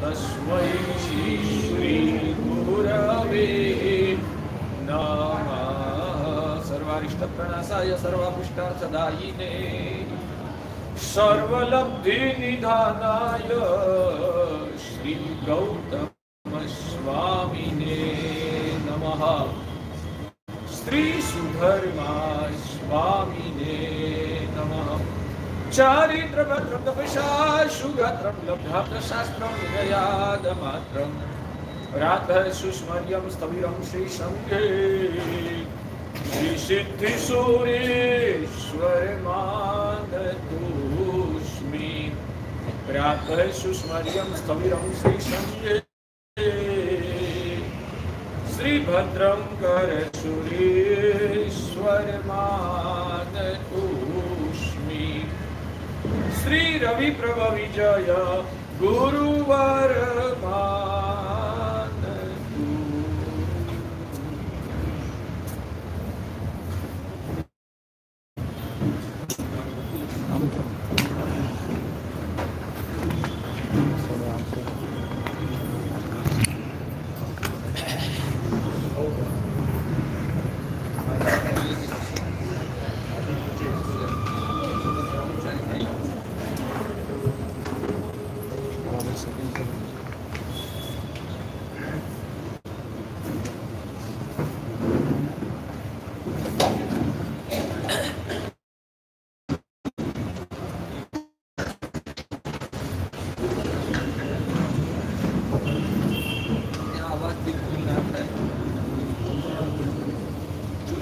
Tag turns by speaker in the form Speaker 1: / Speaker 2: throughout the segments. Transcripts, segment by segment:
Speaker 1: तस्मै श्री गुरवे नमः। सर्वारिष्टप्रणाशाय सर्वाभीष्टार्थदायिने सर्वलब्धिनिधानाय श्री गौतम स्वामिने नमः। श्री सुधर्मा स्वामिने नमः। चारित्रभद्रं तपसा सुगात्रं लब्धार्थशास्त्रं विनयादमात्रं राधः सुस्मर्यं स्थविरं श्रीशङ्खे श्रीसिद्धिसूरेश्वरमानतोऽस्मि। राधः सुस्मर्यं स्थविरं श्रीशङ्खे श्रीभद्रं करसुरेश्वरमानतोऽस्मि। श्री रवि प्रभ विजय गुरुवर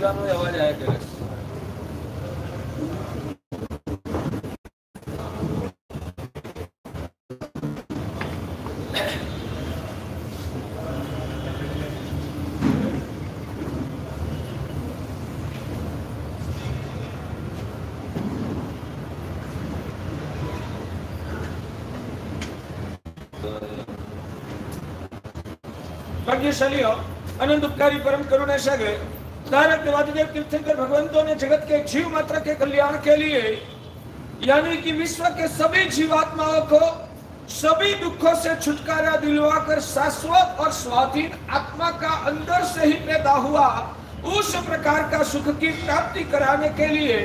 Speaker 1: आवाज आया करे। भाग्यशाली हो अनंत उपकारी परम करुणा सागर वासुदेव तीर्थंकर भगवंतों ने जगत के जीव मात्र के कल्याण के लिए यानी कि विश्व के सभी जीवात्माओं को सभी दुखों से छुटकारा दिलवाकर शाश्वत और स्वाधीन आत्मा का अंदर से ही पैदा हुआ उस प्रकार का सुख की प्राप्ति कराने के लिए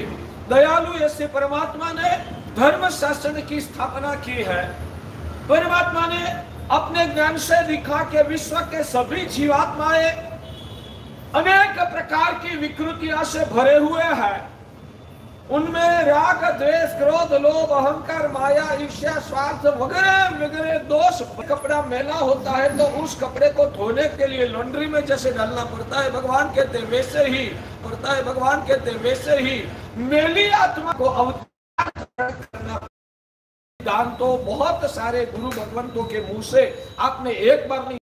Speaker 1: दयालु ऐसे परमात्मा ने धर्म शासन की स्थापना की है। परमात्मा ने अपने ज्ञान से दिखा के विश्व के सभी जीवात्माएं अनेक प्रकार की विकृतियां से भरे हुए हैं। उनमें राग, द्वेष, क्रोध, लोभ, अहंकार, माया, ईर्ष्या, स्वार्थ वगैरह वगैरह दोष। कपड़ा मैला होता है तो उस कपड़े को धोने के लिए लॉन्ड्री में जैसे डालना पड़ता है, भगवान कहते हैं वैसे ही पड़ता है। भगवान कहते हैं वैसे ही मैली आत्मा को अवतार करना। दान तो बहुत सारे गुरु भगवंतों के मुंह से आपने एक बार नहीं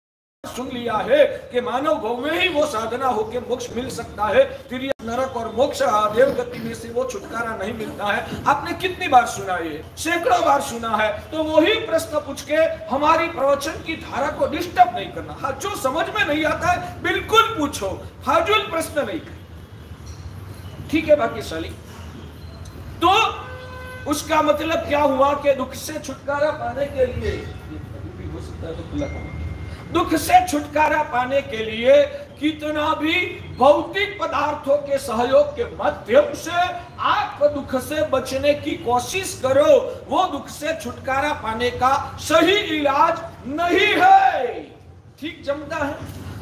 Speaker 1: सुन लिया है कि मानव भव में ही वो साधना होकर मोक्ष मिल सकता है, फिर नरक और मोक्ष देव गति में से वो छुटकारा नहीं मिलता है। आपने कितनी बार सुना है? सैकड़ों बार सुना है। तो वही प्रश्न पूछ के हमारी प्रवचन की धारा को डिस्टर्ब नहीं करना। हाँ, जो समझ में नहीं आता है बिल्कुल पूछो, फाजुल प्रश्न नहीं। ठीक है भाग्यशाली। तो उसका मतलब क्या हुआ कि दुख से छुटकारा पाने के लिए हो सकता है तो खुला दुख से छुटकारा पाने के लिए कितना भी भौतिक पदार्थों के सहयोग के माध्यम से आप दुख से बचने की कोशिश करो, वो दुख से छुटकारा पाने का सही इलाज नहीं है। ठीक जमता है?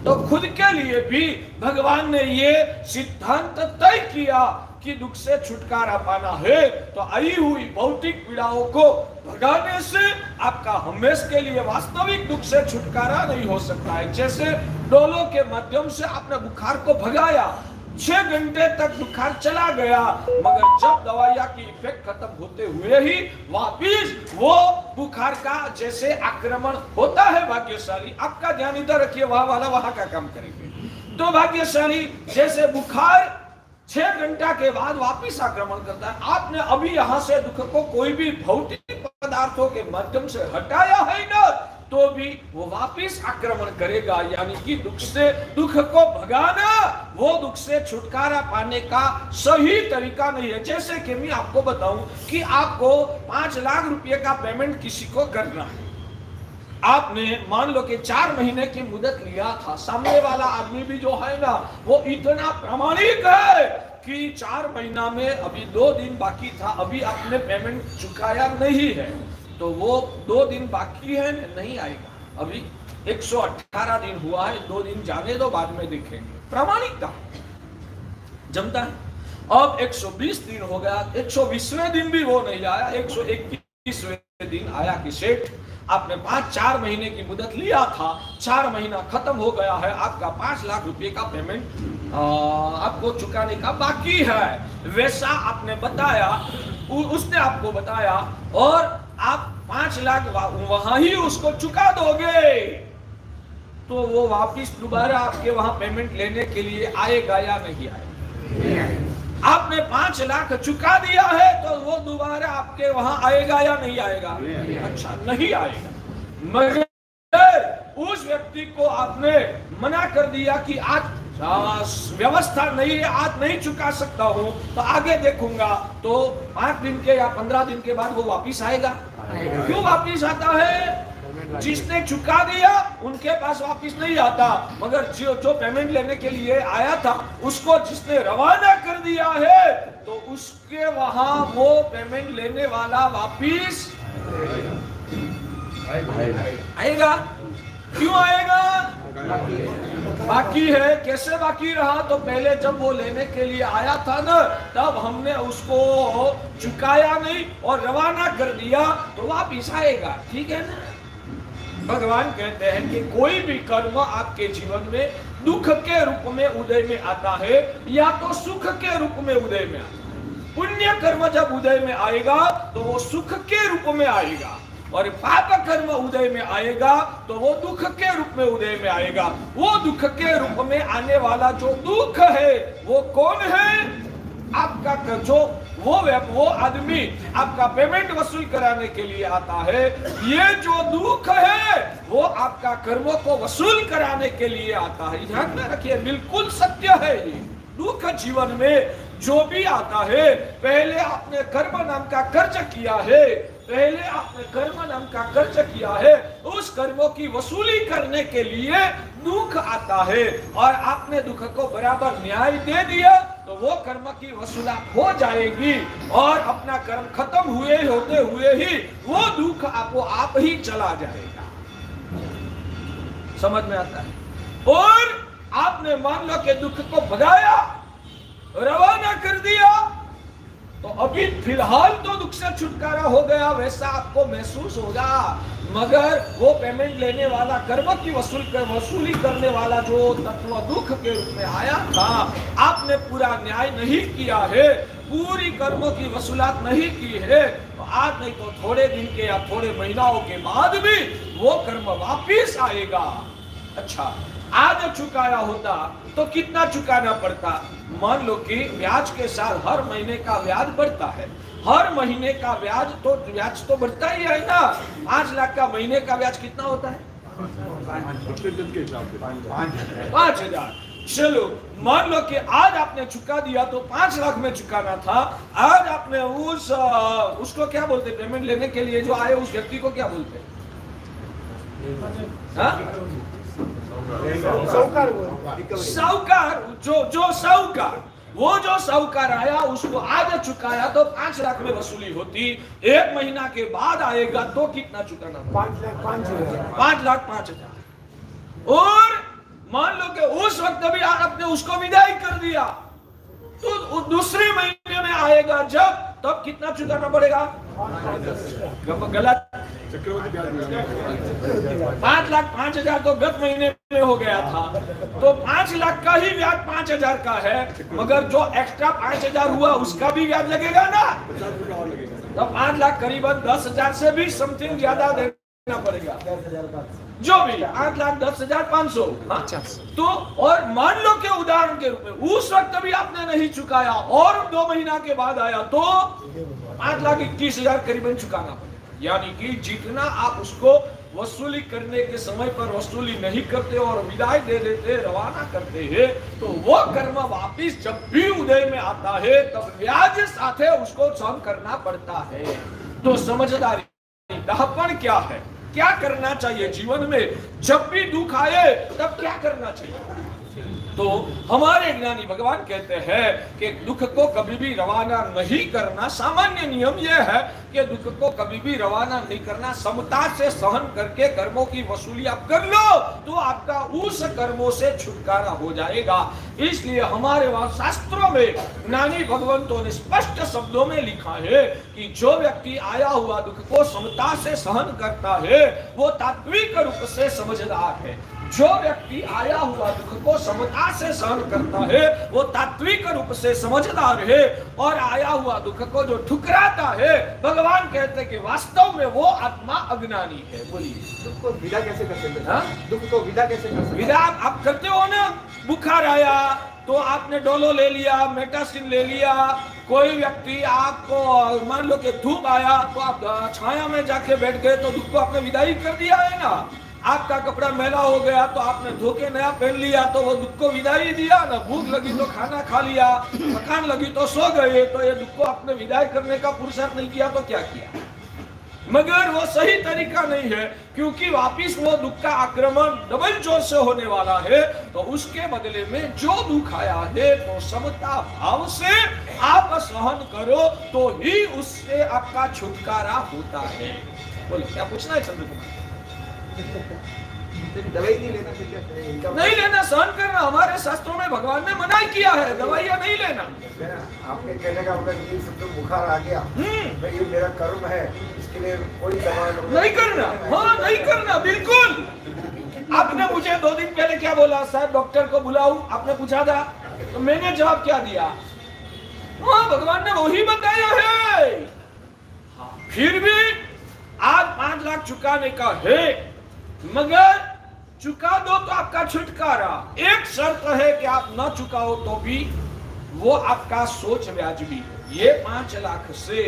Speaker 1: तो खुद के लिए भी भगवान ने ये सिद्धांत तय किया कि दुख से छुटकारा पाना है तो आई हुई भौतिक पीड़ाओं को भगाने से आपका हमेशा के लिए वास्तविक दुख से छुटकारा नहीं हो सकता है। जैसे डोलों के माध्यम से आपने बुखार को भगाया, 6 घंटे तक बुखार चला गया, मगर जब दवाइयां की इफेक्ट खत्म होते हुए ही वापिस वो बुखार का जैसे आक्रमण होता है। भाग्यशाली, आपका ध्यान इधर रखिए, वहां वाला वहां का काम करेंगे। तो भाग्यशाली जैसे बुखार 6 घंटा के बाद वापिस आक्रमण करता है, आपने अभी यहां से दुख को कोई भी भौतिक पदार्थों के माध्यम से हटाया है ना, तो भी वो वापिस आक्रमण करेगा। यानी कि दुख को भगाना वो दुख से छुटकारा पाने का सही तरीका नहीं है। जैसे कि मैं आपको बताऊं कि आपको 5 लाख रुपए का पेमेंट किसी को करना है, आपने मान लो कि 4 महीने की मुदत लिया था, सामने वाला आदमी भी जो है ना वो इतना प्रामाणिक है कि 4 महीना में अभी 2 दिन बाकी था, अभी आपने पेमेंट चुकाया नहीं है, तो वो 2 दिन बाकी है नहीं आएगा। अभी 118 दिन हुआ है, 2 दिन जाने दो, बाद में देखेंगे। प्रामाणिकता जमता है। अब 120 दिन हो गया, 120वें दिन भी वो नहीं आया, 121वें दिन आया कि सेठ आपने 4 महीने की मुदत लिया था, 4 महीना खत्म हो गया है, आपका 5 लाख रुपए का पेमेंट आपको चुकाने का बाकी है। वैसा आपने बताया, उसने आपको बताया, और आप 5 लाख वहां ही उसको चुका दोगे, तो वो वापिस दोबारा आपके वहां पेमेंट लेने के लिए आएगा या नहीं आएगा? आपने 5 लाख चुका दिया है तो वो दोबारा आपके वहां आएगा या नहीं आएगा? अच्छा, नहीं आएगा। मगर उस व्यक्ति को आपने मना कर दिया कि आज व्यवस्था नहीं है, आज नहीं चुका सकता हूं, तो आगे देखूंगा, तो 5 दिन के या 15 दिन के बाद वो वापिस आएगा। क्यों वापिस आता है? जिसने चुका दिया उनके पास वापिस नहीं आता, मगर जो पेमेंट लेने के लिए आया था उसको जिसने रवाना कर दिया है, तो उसके वहां वो पेमेंट लेने वाला वापिस आएगा। क्यों आएगा? बाकी है। कैसे बाकी रहा? तो पहले जब वो लेने के लिए आया था ना, तब हमने उसको चुकाया नहीं और रवाना कर दिया, तो वापिस आएगा। ठीक है ना? भगवान कहते हैं कि कोई भी कर्म आपके जीवन में दुख के रूप में उदय में आता है या तो सुख के रूप में उदय में आता है। पुण्य कर्म जब उदय में आएगा तो वो सुख के रूप में आएगा, और पाप कर्म उदय में आएगा तो वो दुख के रूप में उदय में आएगा। वो दुख के रूप में आने वाला जो दुख है वो कौन है? आपका जो वो आदमी आपका पेमेंट वसूल कराने के लिए आता है। ये जो दुख है वो आपका कर्मों को वसूल कराने के लिए आता है। ध्यान में रखिए, बिल्कुल सत्य है। ये दुख जीवन में जो भी आता है, पहले आपने कर्म नाम का कर्ज किया है, पहले आपने कर्म नाम का कर्ज किया है, उस कर्मों की वसूली करने के लिए दुख आता है, और आपने दुख को बराबर न्याय दे दिया तो वो कर्म की वसूलात हो जाएगी, और अपना कर्म खत्म होते हुए ही वो दुख आपको आप ही चला जाएगा। समझ में आता है? और आपने मान लो कि दुख को भगाया, रवाना कर दिया, तो अभी फिलहाल तो दुख से छुटकारा हो गया वैसा आपको महसूस होगा, मगर वो पेमेंट लेने वाला, कर्म की वसूली करने वाला जो तत्व दुख के रूप में आया था, आपने पूरा न्याय नहीं किया है, पूरी कर्मों की वसूलात नहीं की है, तो आज नहीं तो थोड़े दिन के या थोड़े महीनों के बाद भी वो कर्म वापिस आएगा। अच्छा, आज चुकाया होता तो कितना चुकाना पड़ता? मान लो कि ब्याज के साथ हर महीने का ब्याज बढ़ता है, हर महीने का ब्याज तो बढ़ता ही है ना। 5 लाख का महीने का ब्याज कितना होता है? 5,000। चलो मान लो कि आज आपने चुका दिया तो 5 लाख में चुकाना था। आज आपने उसको क्या बोलते, पेमेंट लेने के लिए जो आए उस व्यक्ति को क्या बोलते? साहूकार। जो साहूकार आया उसको आज चुकाया तो 5 लाख में वसूली होती। 1 महीना के बाद आएगा तो कितना चुकाना? 5,05,000। और मान लो कि उस वक्त भी आपने उसको विदाई कर दिया, तो दूसरे महीने में आएगा जब, तब कितना चुकाना पड़ेगा? गलत। 5,05,000 तो गत महीने में हो गया था, तो 5 लाख का ही ब्याज 5,000 का है, मगर जो एक्स्ट्रा 5,000 हुआ उसका भी ब्याज लगेगा ना, तो 5 लाख करीबन 10,000 से भी समथिंग ज्यादा देना पड़ेगा। जो भी 8,10,500। तो और मान लो कि उदाहरण के रूप में उस वक्त भी आपने नहीं चुकाया और 2 महीना के बाद आया तो 5,21,000 करीबन चुकाना पड़ेगा। यानी कि जितना आप उसको वसूली करने के समय पर वसूली नहीं करते और विदाई दे देते, रवाना करते हैं, तो वो कर्म वापिस जब भी उदय में आता है तब ब्याज साथे उसको सहन करना पड़ता है। तो समझदारी, दाहपन क्या है? क्या करना चाहिए जीवन में, जब भी दुख आए तब क्या करना चाहिए। तो हमारे ज्ञानी भगवान कहते हैं कि दुख को कभी भी रवाना नहीं करना। सामान्य नियम यह है कि दुख को कभी भी रवाना नहीं करना, समता से सहन करके कर्मों की वसूली आप कर लो तो आपका उस कर्मों से छुटकारा हो जाएगा। इसलिए हमारे वहां शास्त्रों में ज्ञानी भगवंतों ने स्पष्ट शब्दों में लिखा है कि जो व्यक्ति आया हुआ दुख को समता से सहन करता है वो तात्विक रूप से समझदार है। जो व्यक्ति आया हुआ दुख को समता से सहन करता है वो तात्विक रूप से समझदार है। और आया हुआ दुख को जो ठुकराता है, भगवान कहते हैं कि वास्तव में वो आत्मा अज्ञानी है। बोलिए,
Speaker 2: दुख को विदा कैसे कर सकते हैं? दुख को विदा कैसे कर सकते?
Speaker 1: विदा आप करते हो ना, बुखार आया तो आपने डोलो ले लिया, मेटासिन ले लिया। कोई व्यक्ति आपको मान लो कि धूप आया तो आप छाया में जाके बैठ गए तो दुख को आपने विदाई कर दिया है ना। आपका कपड़ा मैला हो गया तो आपने धोके नया पहन लिया तो वो दुख को विदाई दिया ना। भूख लगी तो खाना खा लिया, थकान लगी तो सो गए, तो ये दुख को आपने विदाई करने का पुरुषार्थ नहीं किया तो क्या किया। मगर वो सही तरीका नहीं है, क्योंकि वापिस वो दुख का आक्रमण डबल जोर से होने वाला है। तो उसके बदले में जो दुख आया है तो समता भाव से आप सहन करो तो ही उससे आपका छुटकारा होता है। बोले, क्या पूछना है चंद्र कुमार?
Speaker 2: दवाई नहीं लेना,
Speaker 1: नहीं लेना, सहन करना। हमारे शास्त्रों में भगवान ने मना किया है, दवाइयाँ नहीं लेना।
Speaker 2: आपके कहने का मतलब सब तो बुखार आ गया, भाई ये मेरा कर्म है, इसके लिए कोई दवा
Speaker 1: नहीं करना। हाँ, नहीं करना, बिल्कुल। आपने मुझे 2 दिन पहले क्या बोला, साहब डॉक्टर को बुलाऊं, आपने पूछा था तो मैंने जवाब क्या दिया? हाँ, भगवान ने वही बताया है। फिर भी आज 5 लाख चुकाने का है, मगर चुका दो तो आपका छुटकारा। एक शर्त है कि आप न चुकाओ तो भी वो आपका सोच व्याजबी है। ये 5 लाख से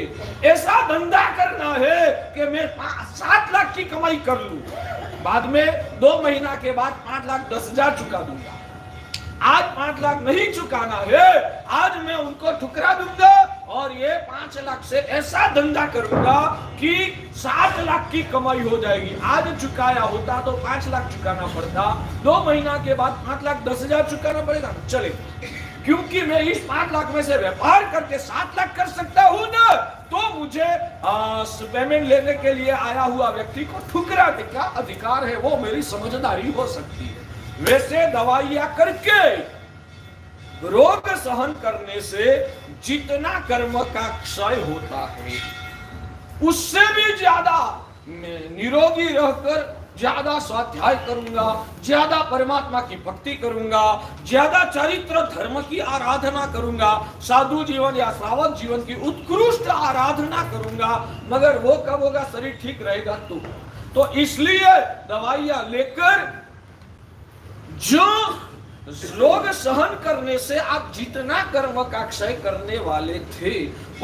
Speaker 1: ऐसा धंधा करना है कि मैं 7 लाख की कमाई कर लूं, बाद में 2 महीना के बाद 5,10,000 चुका दूंगा। आज 5 लाख नहीं चुकाना है, आज मैं उनको ठुकरा दूंगा और ये 5 लाख से ऐसा धंधा करूंगा कि 7 लाख की कमाई हो जाएगी। आज चुकाया होता तो 5 लाख चुकाना पड़ता, 2 महीना के बाद 5,10,000 चुकाना पड़ेगा, चले। क्योंकि मैं इस 5 लाख में से व्यापार करके 7 लाख कर सकता हूं ना, तो मुझे पेमेंट लेने के लिए आया हुआ व्यक्ति को ठुकराने का अधिकार है। वो मेरी समझदारी हो सकती है। वैसे दवाइयां करके रोग सहन करने से जितना कर्म का क्षय होता है उससे भी ज्यादा निरोगी रहकर ज्यादा स्वाध्याय करूंगा, ज्यादा परमात्मा की भक्ति करूंगा, ज्यादा चरित्र धर्म की आराधना करूंगा, साधु जीवन या श्रावक जीवन की उत्कृष्ट आराधना करूंगा। मगर वो कब होगा? शरीर ठीक रहेगा तो इसलिए दवाइयां लेकर जो रोग सहन करने से आप जितना कर्म का क्षय करने वाले थे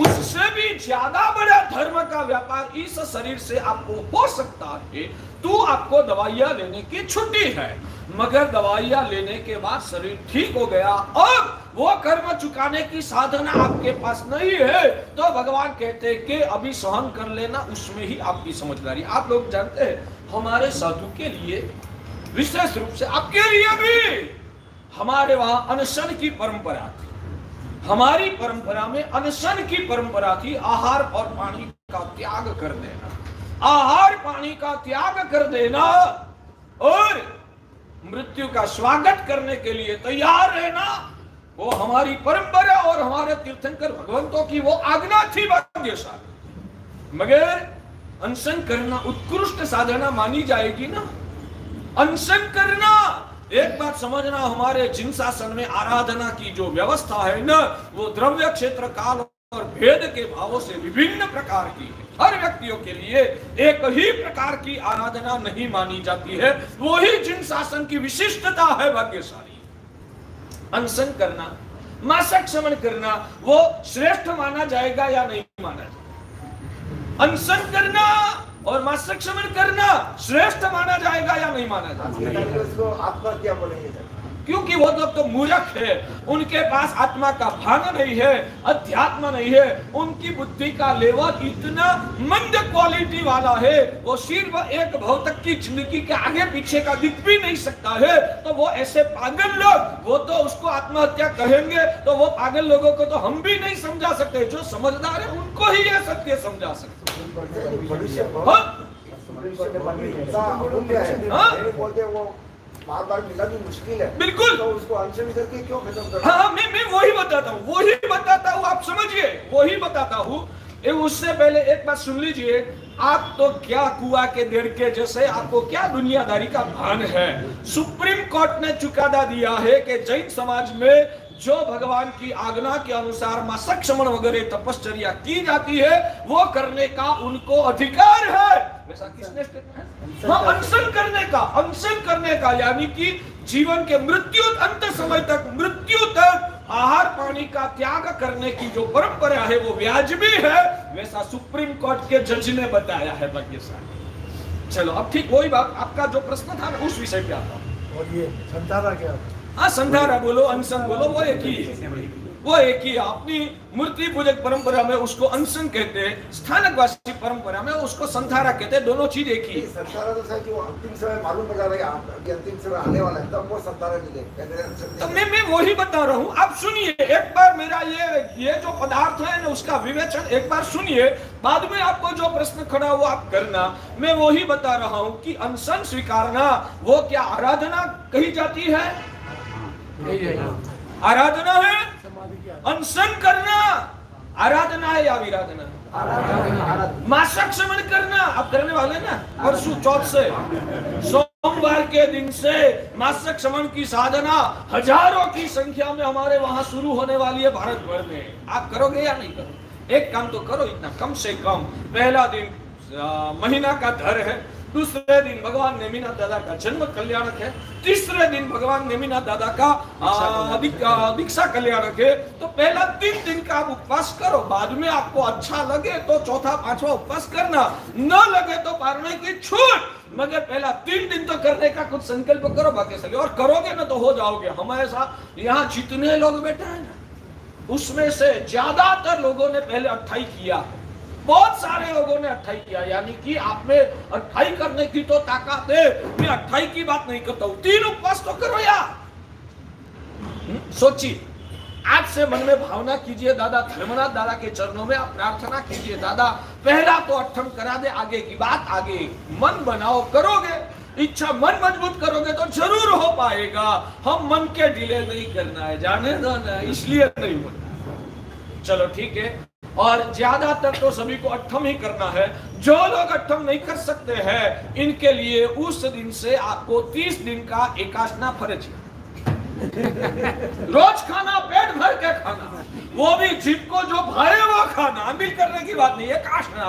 Speaker 1: उससे भी ज्यादा बड़ा धर्म का व्यापार इस शरीर से आपको हो सकता है, तो आपको दवाइयां लेने की छुट्टी है। मगर दवाइयां लेने के बाद शरीर ठीक हो गया और वो कर्म चुकाने की साधना आपके पास नहीं है, तो भगवान कहते हैं कि अभी सहन कर लेना, उसमें ही आपकी समझदारी। आप लोग जानते हैं हमारे साधु के लिए, विशेष रूप से आपके लिए भी, हमारे वहां अनशन की परंपरा थी। हमारी परंपरा में अनशन की परंपरा थी। आहार और पानी का त्याग कर देना, आहार पानी का त्याग कर देना और मृत्यु का स्वागत करने के लिए तैयार रहना, वो हमारी परंपरा और हमारे तीर्थंकर भगवंतों की वो आज्ञा थी भाग्यशाली। मगर अनशन करना उत्कृष्ट साधना मानी जाएगी ना। अनशन करना, एक बात समझना, हमारे जिन शासन में आराधना की जो व्यवस्था है ना, वो द्रव्य क्षेत्र काल और भेद के भावों से विभिन्न प्रकार की है। हर व्यक्तियों के लिए एक ही प्रकार की आराधना नहीं मानी जाती है, वो ही जिन शासन की विशिष्टता है भाग्यशाली। अनशन करना, मासिक श्रमण करना, वो श्रेष्ठ माना जाएगा या नहीं माना जाएगा? अनशन करना और मासिक श्रमण करना श्रेष्ठ माना जाएगा या नहीं माना जाएगा?
Speaker 2: उसको आत्महत्या बोलेंगे।
Speaker 1: क्योंकि वो लोग तो मूर्ख है, उनके पास आत्मा का भान नहीं है, अध्यात्म नहीं है, उनकी बुद्धि का लेवल इतना मंद क्वालिटी वाला है, वो सिर्फ एक भौतिक की जिंदगी के आगे पीछे का दिख भी नहीं सकता है। तो वो ऐसे पागल लोग, वो तो उसको आत्महत्या कहेंगे, तो वो पागल लोगों को तो हम भी नहीं समझा सकते, जो समझदार है उनको ही ये सत्य समझा सकते।
Speaker 2: बार मिला भी मुश्किल है,
Speaker 1: बिल्कुल,
Speaker 2: तो उसको अनशन करके क्यों खत्म कर?
Speaker 1: हाँ, मैं वही बताता हूँ, आप समझिए, वही बताता हूँ। उससे पहले एक बात सुन लीजिए, आप तो क्या कुआ के देर के जैसे, आपको क्या दुनियादारी का भान है। सुप्रीम कोर्ट ने चुकादा दिया है कि जैन समाज में जो भगवान की आज्ञा के अनुसार मासक शमन वगैरह तपश्चर्या की जाती है, वो करने का उनको अधिकार है। वैसा किसने स्टेटमेंट? हाँ, अनशन करने का, यानी कि जीवन के अंत समय तक, मृत्यु तक आहार पानी का त्याग करने की जो परंपरा है वो वाजिबी है, वैसा सुप्रीम कोर्ट के जज ने बताया है भाग्यशाली। चलो अब ठीक वही बात, आपका जो प्रश्न था ना उस विषय पे आता हूं।
Speaker 2: और ये संतारा क्या?
Speaker 1: हाँ, संधारा बोलो, अनशन बोलो, वो एक ही है। अपनी मूर्ति पूजक परंपरा में उसको अनशन कहते हैं, स्थानकवासी परंपरा में उसको संधारा कहते हैं, दोनों चीज एक ही।
Speaker 2: संधारा तो सर कि वो अंतिम समय मालूम पड़ रहा है, अभी अंतिम समय आने वाला है, तब वो संधारा मिले।
Speaker 1: तो मैं वही बता रहा हूँ, आप सुनिए एक बार मेरा ये जो पदार्थ है ना उसका विवेचन एक बार सुनिए, बाद में आपको जो प्रश्न खड़ा वो आप करना। मैं वही बता रहा हूँ कि अनशन स्वीकारना वो क्या आराधना कही जाती है? आराधना है। अनशन करना आराधना है या विराधना? मासक शमन करना आप करने वाले ना, परसों चौथ से सोमवार के दिन से मासक शमन की साधना हजारों की संख्या में हमारे वहां शुरू होने वाली है भारत भर में। आप करोगे या नहीं करोगे? एक काम तो करो, इतना कम से कम। पहला दिन महीना का धर है, दूसरे दिन भगवान नेमिनाथ दादा का जन्म कल्याणक है, तीसरे दिन भगवान नेमिनाथ दादा का दीक्षा कल्याणक है। तो पहला 3 दिन का आप उपवास करो, बाद में आपको अच्छा लगे तो चौथा पांचवा उपवास करना, न लगे तो पारने की छूट, मगर पहला 3 दिन तो करने का कुछ संकल्प करो भाग्यशाली, और करोगे ना तो हो जाओगे। हमारे यहाँ जितने लोग बैठे हैं ना उसमें से ज्यादातर लोगों ने पहले 28 किया, बहुत सारे लोगों ने 28 किया, यानी कि आप में 28 करने की तो ताकत है। मैं 28 की बात नहीं करता हूं, 3 उपवास तो करो यार। सोचिए, आज से मन में भावना कीजिए, दादा धर्मनाथ दादा के चरणों में आप प्रार्थना कीजिए, दादा पहला तो अठम करा दे, आगे की बात आगे। मन बनाओ, करोगे, इच्छा मन मजबूत करोगे तो जरूर हो पाएगा। हम मन के डिले नहीं करना है, जाने दो ना, इसलिए नहीं होता। चलो ठीक है, और ज्यादातर तो सभी को अठम ही करना है। जो लोग अठम नहीं कर सकते हैं इनके लिए उस दिन से आपको 30 दिन का एकादशना फर्ज है। रोज खाना, पेट भर के खाना, वो भी जिनको जो भाए वो खाना, अमीर करने की बात नहीं है, एकादशना।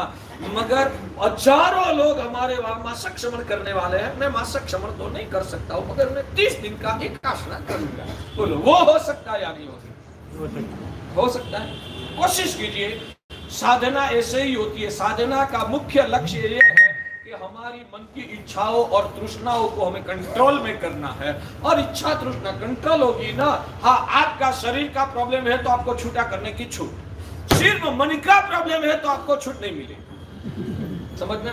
Speaker 1: मगर हजारों लोग हमारे वहां मासक शमन करने वाले हैं। मैं मासक शमन तो नहीं कर सकता हूं, मगर मैं 30 दिन का एकादशना करूंगा। बोलो वो हो सकता है या नहीं हो सकता? हो सकता है, कोशिश कीजिए। साधना ऐसे ही होती है, साधना का मुख्य लक्ष्य ये है कि हमारी मन की इच्छाओं और तृष्णाओं को हमें कंट्रोल में करना है, और इच्छा तृष्णा कंट्रोल होगी ना। हाँ, आपका शरीर का प्रॉब्लम है तो आपको छूटा करने की छूट, सिर्फ मन का प्रॉब्लम है तो आपको छूट नहीं मिलेगी। समझ में?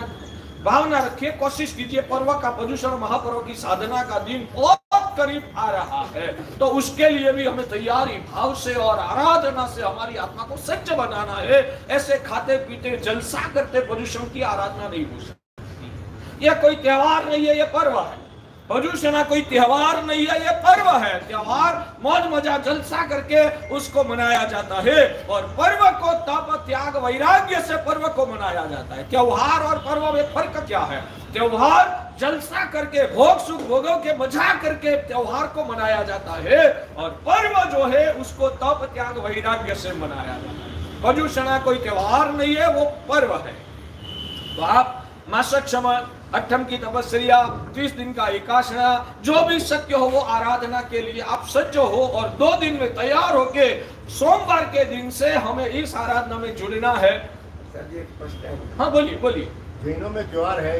Speaker 1: भावना रखिए, कोशिश कीजिए। पर्व का पर्युषण महापर्व की साधना का दिन बहुत करीब आ रहा है, तो उसके लिए भी हमें तैयारी भाव से और आराधना से हमारी आत्मा को सच्च बनाना है। ऐसे खाते पीते जलसा करते पर्युषण की आराधना नहीं हो सकती। यह कोई त्योहार नहीं है, यह पर्व है। पर्युषण कोई त्योहार नहीं है, यह पर्व है। त्योहार मौज मजा जलसा करके उसको मनाया जाता है, और पर्व को तप त्याग वैराग्य से पर्व को मनाया जाता है। त्योहार और पर्व में फर्क क्या है? त्योहार जलसा करके भोग सुख भोगों के मजा करके त्योहार को मनाया जाता है, और पर्व जो है उसको तप त्याग वैराग्य से मनाया जाता है। पर्युषण कोई त्योहार नहीं है, वो पर्व है। तो आप मासक शमन, अठम की तपस्या, 30 दिन का एकादशना, जो भी सत्य हो वो आराधना के लिए आप सज्ज हो, और 2 दिन में तैयार होके सोमवार के दिन से हमें इस आराधना में जुड़ना है।
Speaker 2: सर जी एक प्रश्न है।
Speaker 1: हाँ बोलिए बोलिए।
Speaker 2: जैनों में त्योहार है,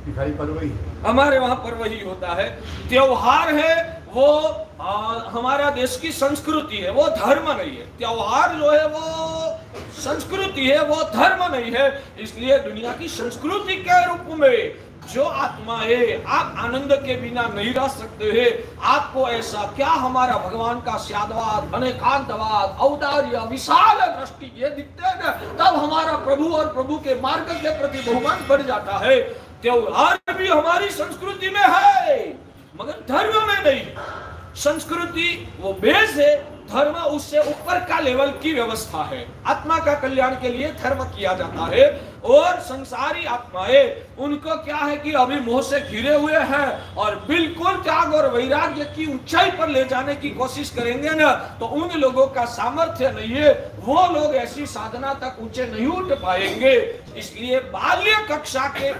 Speaker 2: खाली पर्व ही है?
Speaker 1: हमारे वहां पर्व ही होता है। त्योहार है वो हमारा देश की संस्कृति है, वो धर्म नहीं है। त्योहार जो है वो संस्कृति है, वो धर्म नहीं है। इसलिए दुनिया की संस्कृति के रूप में जो आत्मा है, आप आनंद के बिना नहीं रह सकते हैं। आपको ऐसा क्या हमारा भगवान का स्यादवाद, अनेकांतवाद, औदार्य, विशाल दृष्टि ये दिखते हैं ना, तब हमारा प्रभु और प्रभु के मार्ग के प्रति बहुमान बढ़ जाता है। त्योहार भी हमारी संस्कृति में है मगर धर्म में नहीं। संस्कृति वो बेस है, धर्म उससे ऊपर का लेवल की व्यवस्था है। आत्मा का कल्याण के लिए धर्म किया जाता है। और संसारी आत्माएं उनको क्या है कि अभी मोह से घिरे हुए हैं और बिल्कुल त्याग और वैराग्य की ऊंचाई पर ले जाने की कोशिश करेंगे ना, तो उन लोगों का सामर्थ्य नहीं है, वो लोग ऐसी साधना तक ऊंचे नहीं उठ पाएंगे। इसलिए बाल्य कक्षा के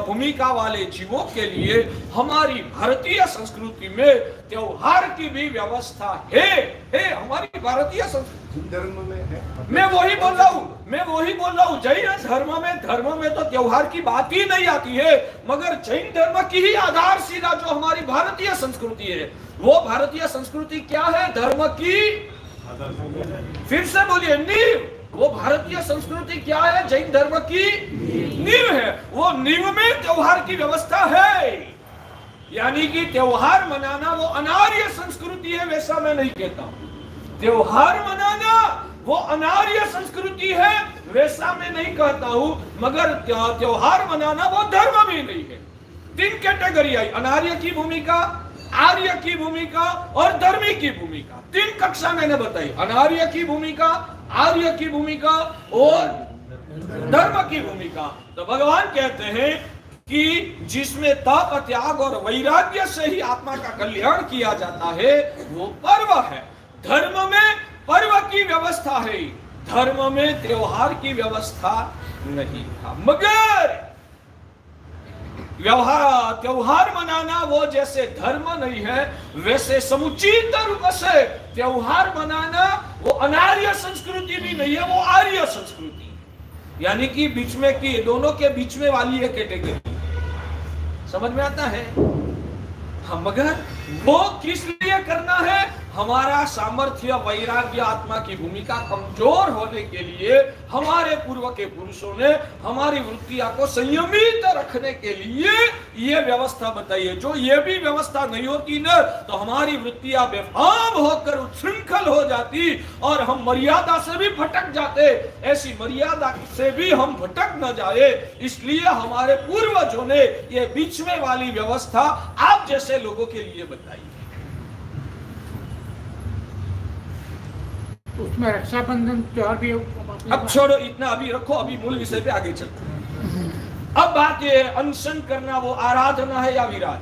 Speaker 1: भूमिका वाले जीवों के लिए हमारी भारतीय संस्कृति में त्योहार की भी व्यवस्था है हमारी भारतीय संस्कृति
Speaker 2: धर्म में है।
Speaker 1: मैं वही बोल रहा हूँ जैन धर्म में तो त्योहार की बात ही नहीं आती है, मगर जैन धर्म की ही आधारशिला जो हमारी भारतीय संस्कृति है, वो भारतीय संस्कृति क्या है? धर्म की, फिर से बोलिए, नींव। वो भारतीय संस्कृति क्या है? जैन धर्म की नींव है। वो नींव में त्योहार की व्यवस्था है। यानी कि त्योहार मनाना वो अनार्य संस्कृति है, वैसा मैं नहीं कहता हूं। त्योहार मनाना वो अनार्य संस्कृति है, वैसा मैं नहीं कहता हूं, मगर त्योहार मनाना वो धर्म भी नहीं है। तीन कैटेगरी आई, अनार्य की भूमिका, आर्य की भूमिका और धर्मी की भूमिका। तीन कक्षा मैंने बताई, अनार्य की भूमिका, आर्य की भूमिका और धर्म की भूमिका। तो भगवान कहते हैं कि जिसमें तप, त्याग और वैराग्य से ही आत्मा का कल्याण किया जाता है, वो पर्व है। धर्म में पर्व की व्यवस्था है, धर्म में त्योहार की व्यवस्था नहीं था। मगर त्योहार मनाना वो जैसे धर्म नहीं है, वैसे समुचित रूप से त्योहार मनाना वो अनार्य संस्कृति भी नहीं है, वो आर्य संस्कृति। यानी कि बीच में की, दोनों के बीच में वाली है कैटेगरी। समझ में आता है? हाँ, मगर वो किस लिए करना है? हमारा सामर्थ्य, वैराग्य, आत्मा की भूमिका कमजोर होने के लिए हमारे पूर्व के पुरुषों ने हमारी वृत्तियां को संयमित रखने के लिए ये व्यवस्था बताई है। जो ये भी व्यवस्था नहीं होती ना, तो हमारी वृत्तियां बेफाम होकर उच्छृंखल हो जाती और हम मर्यादा से भी भटक जाते। ऐसी मर्यादा से भी हम भटक न जाए, इसलिए हमारे पूर्वजों ने ये बीच में वाली व्यवस्था आप जैसे लोगों के लिए बताई।
Speaker 3: उसमें रक्षाबंधन त्योहार भी।
Speaker 1: अब छोड़ो इतना, अभी रखो, अभी मूल विषय पे आगे चलते हैं। अब बात ये है, अनशन करना वो आराधना है या विराध?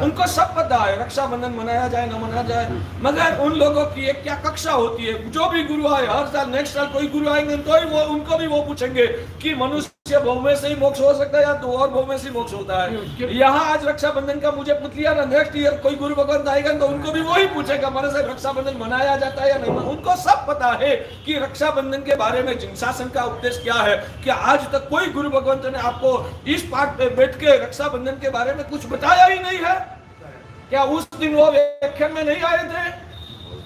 Speaker 1: उनको सब पता है रक्षाबंधन मनाया जाए ना मनाया जाए, मगर उन लोगों की एक क्या कक्षा होती है। जो भी गुरु आए, हर साल नेक्स्ट साल कोई गुरु आएंगे तो ही वो उनको भी वो पूछेंगे कि मनुष्य भव में से ही मोक्ष हो सकता है या तो और भव में से मोक्ष होता है। यहाँ आज रक्षाबंधन का मुझे पूछ लिया ना, नेक्स्ट ईयर कोई गुरु भगवंत आएगा तो उनको भी वही पूछेगा हमारे साथ रक्षाबंधन मनाया जाता है या नहीं। उनको सब पता है कि रक्षाबंधन के बारे में जिनशासन का उपदेश क्या है। क्या आज तक कोई गुरु भगवंत ने आपको इस पाठ पे बैठ के रक्षाबंधन के बारे में कुछ बताया ही नहीं है? क्या उस दिन वो व्याख्यान में नहीं आए थे?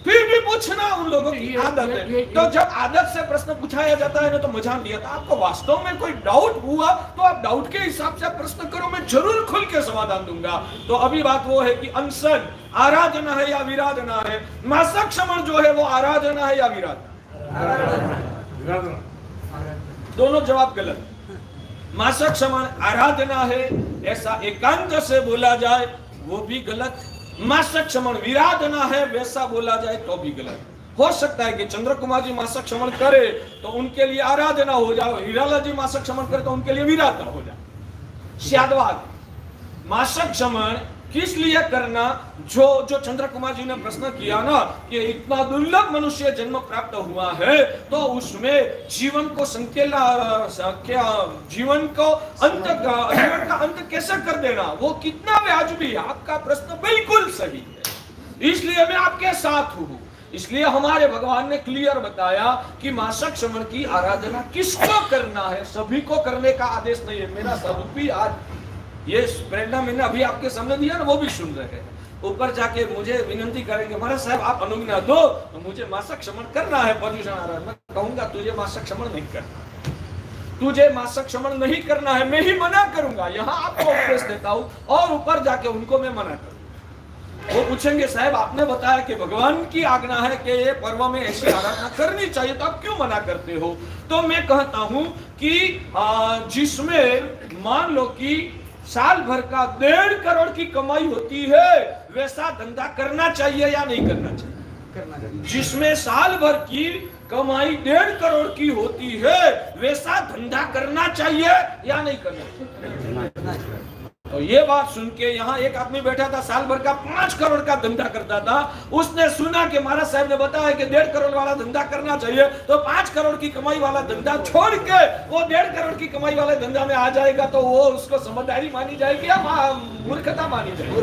Speaker 1: फिर भी पूछना उन लोगों की आदत है। तो जब आदत से प्रश्न पूछाया जाता है ना, तो मजा नहीं आता। आपको वास्तव में कोई डाउट हुआ तो आप डाउट के हिसाब से प्रश्न करो, मैं जरूर खुल के समाधान दूंगा। तो अभी बात वो है कि अनशन आराधना है या विराधना है? मासिक क्षमण जो है वो आराधना है या विराधना? दोनों जवाब गलत। मासिक क्षमण आराधना है ऐसा एकांत से बोला जाए वो भी गलत। मासिक क्षमण विराधना है वैसा बोला जाए तो भी गलत। हो सकता है कि चंद्र कुमार जी मासिक क्षमण करे तो उनके लिए आराधना हो जाए, हीरालाल जी मासिक क्षमण करे तो उनके लिए विराधना हो जाए। स्यादवाद मासिक क्षमण किस लिए करना? जो चंद्र कुमार जी ने प्रश्न किया ना कि इतना दुर्लभ मनुष्य जन्म प्राप्त हुआ है, तो उसमें जीवन को संकेला, जीवन का अंत कैसे कर देना, वो कितना वाजिबी है? आपका प्रश्न बिल्कुल सही है, इसलिए मैं आपके साथ हूँ। इसलिए हमारे भगवान ने क्लियर बताया कि मासिक क्षमण की आराधना किसको करना है, सभी को करने का आदेश नहीं है। मेरा स्वरूप भी आज ये प्रेरणा मैंने अभी आपके सामने दिया ना, वो भी सुन रहे हैं। ऊपर जाके मुझे विनती करेंगे, महाराज साहब आप अनुज्ञा दो, तो मुझे मासक क्षमण करना है, पर्यूषण आ रहा है, मैं कहूंगा तुझे मासक क्षमण नहीं करना, तुझे मासक क्षमण नहीं करना है, मैं ही मना करूंगा। यहाँ आपको उपदेश देता हूं और ऊपर जाके उनको मैं मना करूंगा। वो पूछेंगे साहब आपने बताया कि भगवान की आज्ञा है कि ये पर्व में ऐसी आराधना करनी चाहिए, तो आप क्यों मना करते हो? तो मैं कहता हूं कि जिसमें मान लो कि साल भर का 1.5 करोड़ की कमाई होती है, वैसा धंधा करना चाहिए या नहीं करना चाहिए? करना चाहिए। जिसमें साल भर की कमाई 1.5 करोड़ की होती है, वैसा धंधा करना चाहिए या नहीं करना चाहिए? तो ये बात सुन के यहाँ एक आदमी बैठा था, साल भर का 5 करोड़ का धंधा करता था। उसने सुना कि महाराज साहब ने बताया कि 1.5 करोड़ वाला धंधा करना चाहिए, तो 5 करोड़ की कमाई वाला धंधा छोड़ के वो 1.5 करोड़ की कमाई वाले धंधा में आ जाएगा, तो वो उसको समझदारी मानी जाएगी या मूर्खता मानी जाएगी?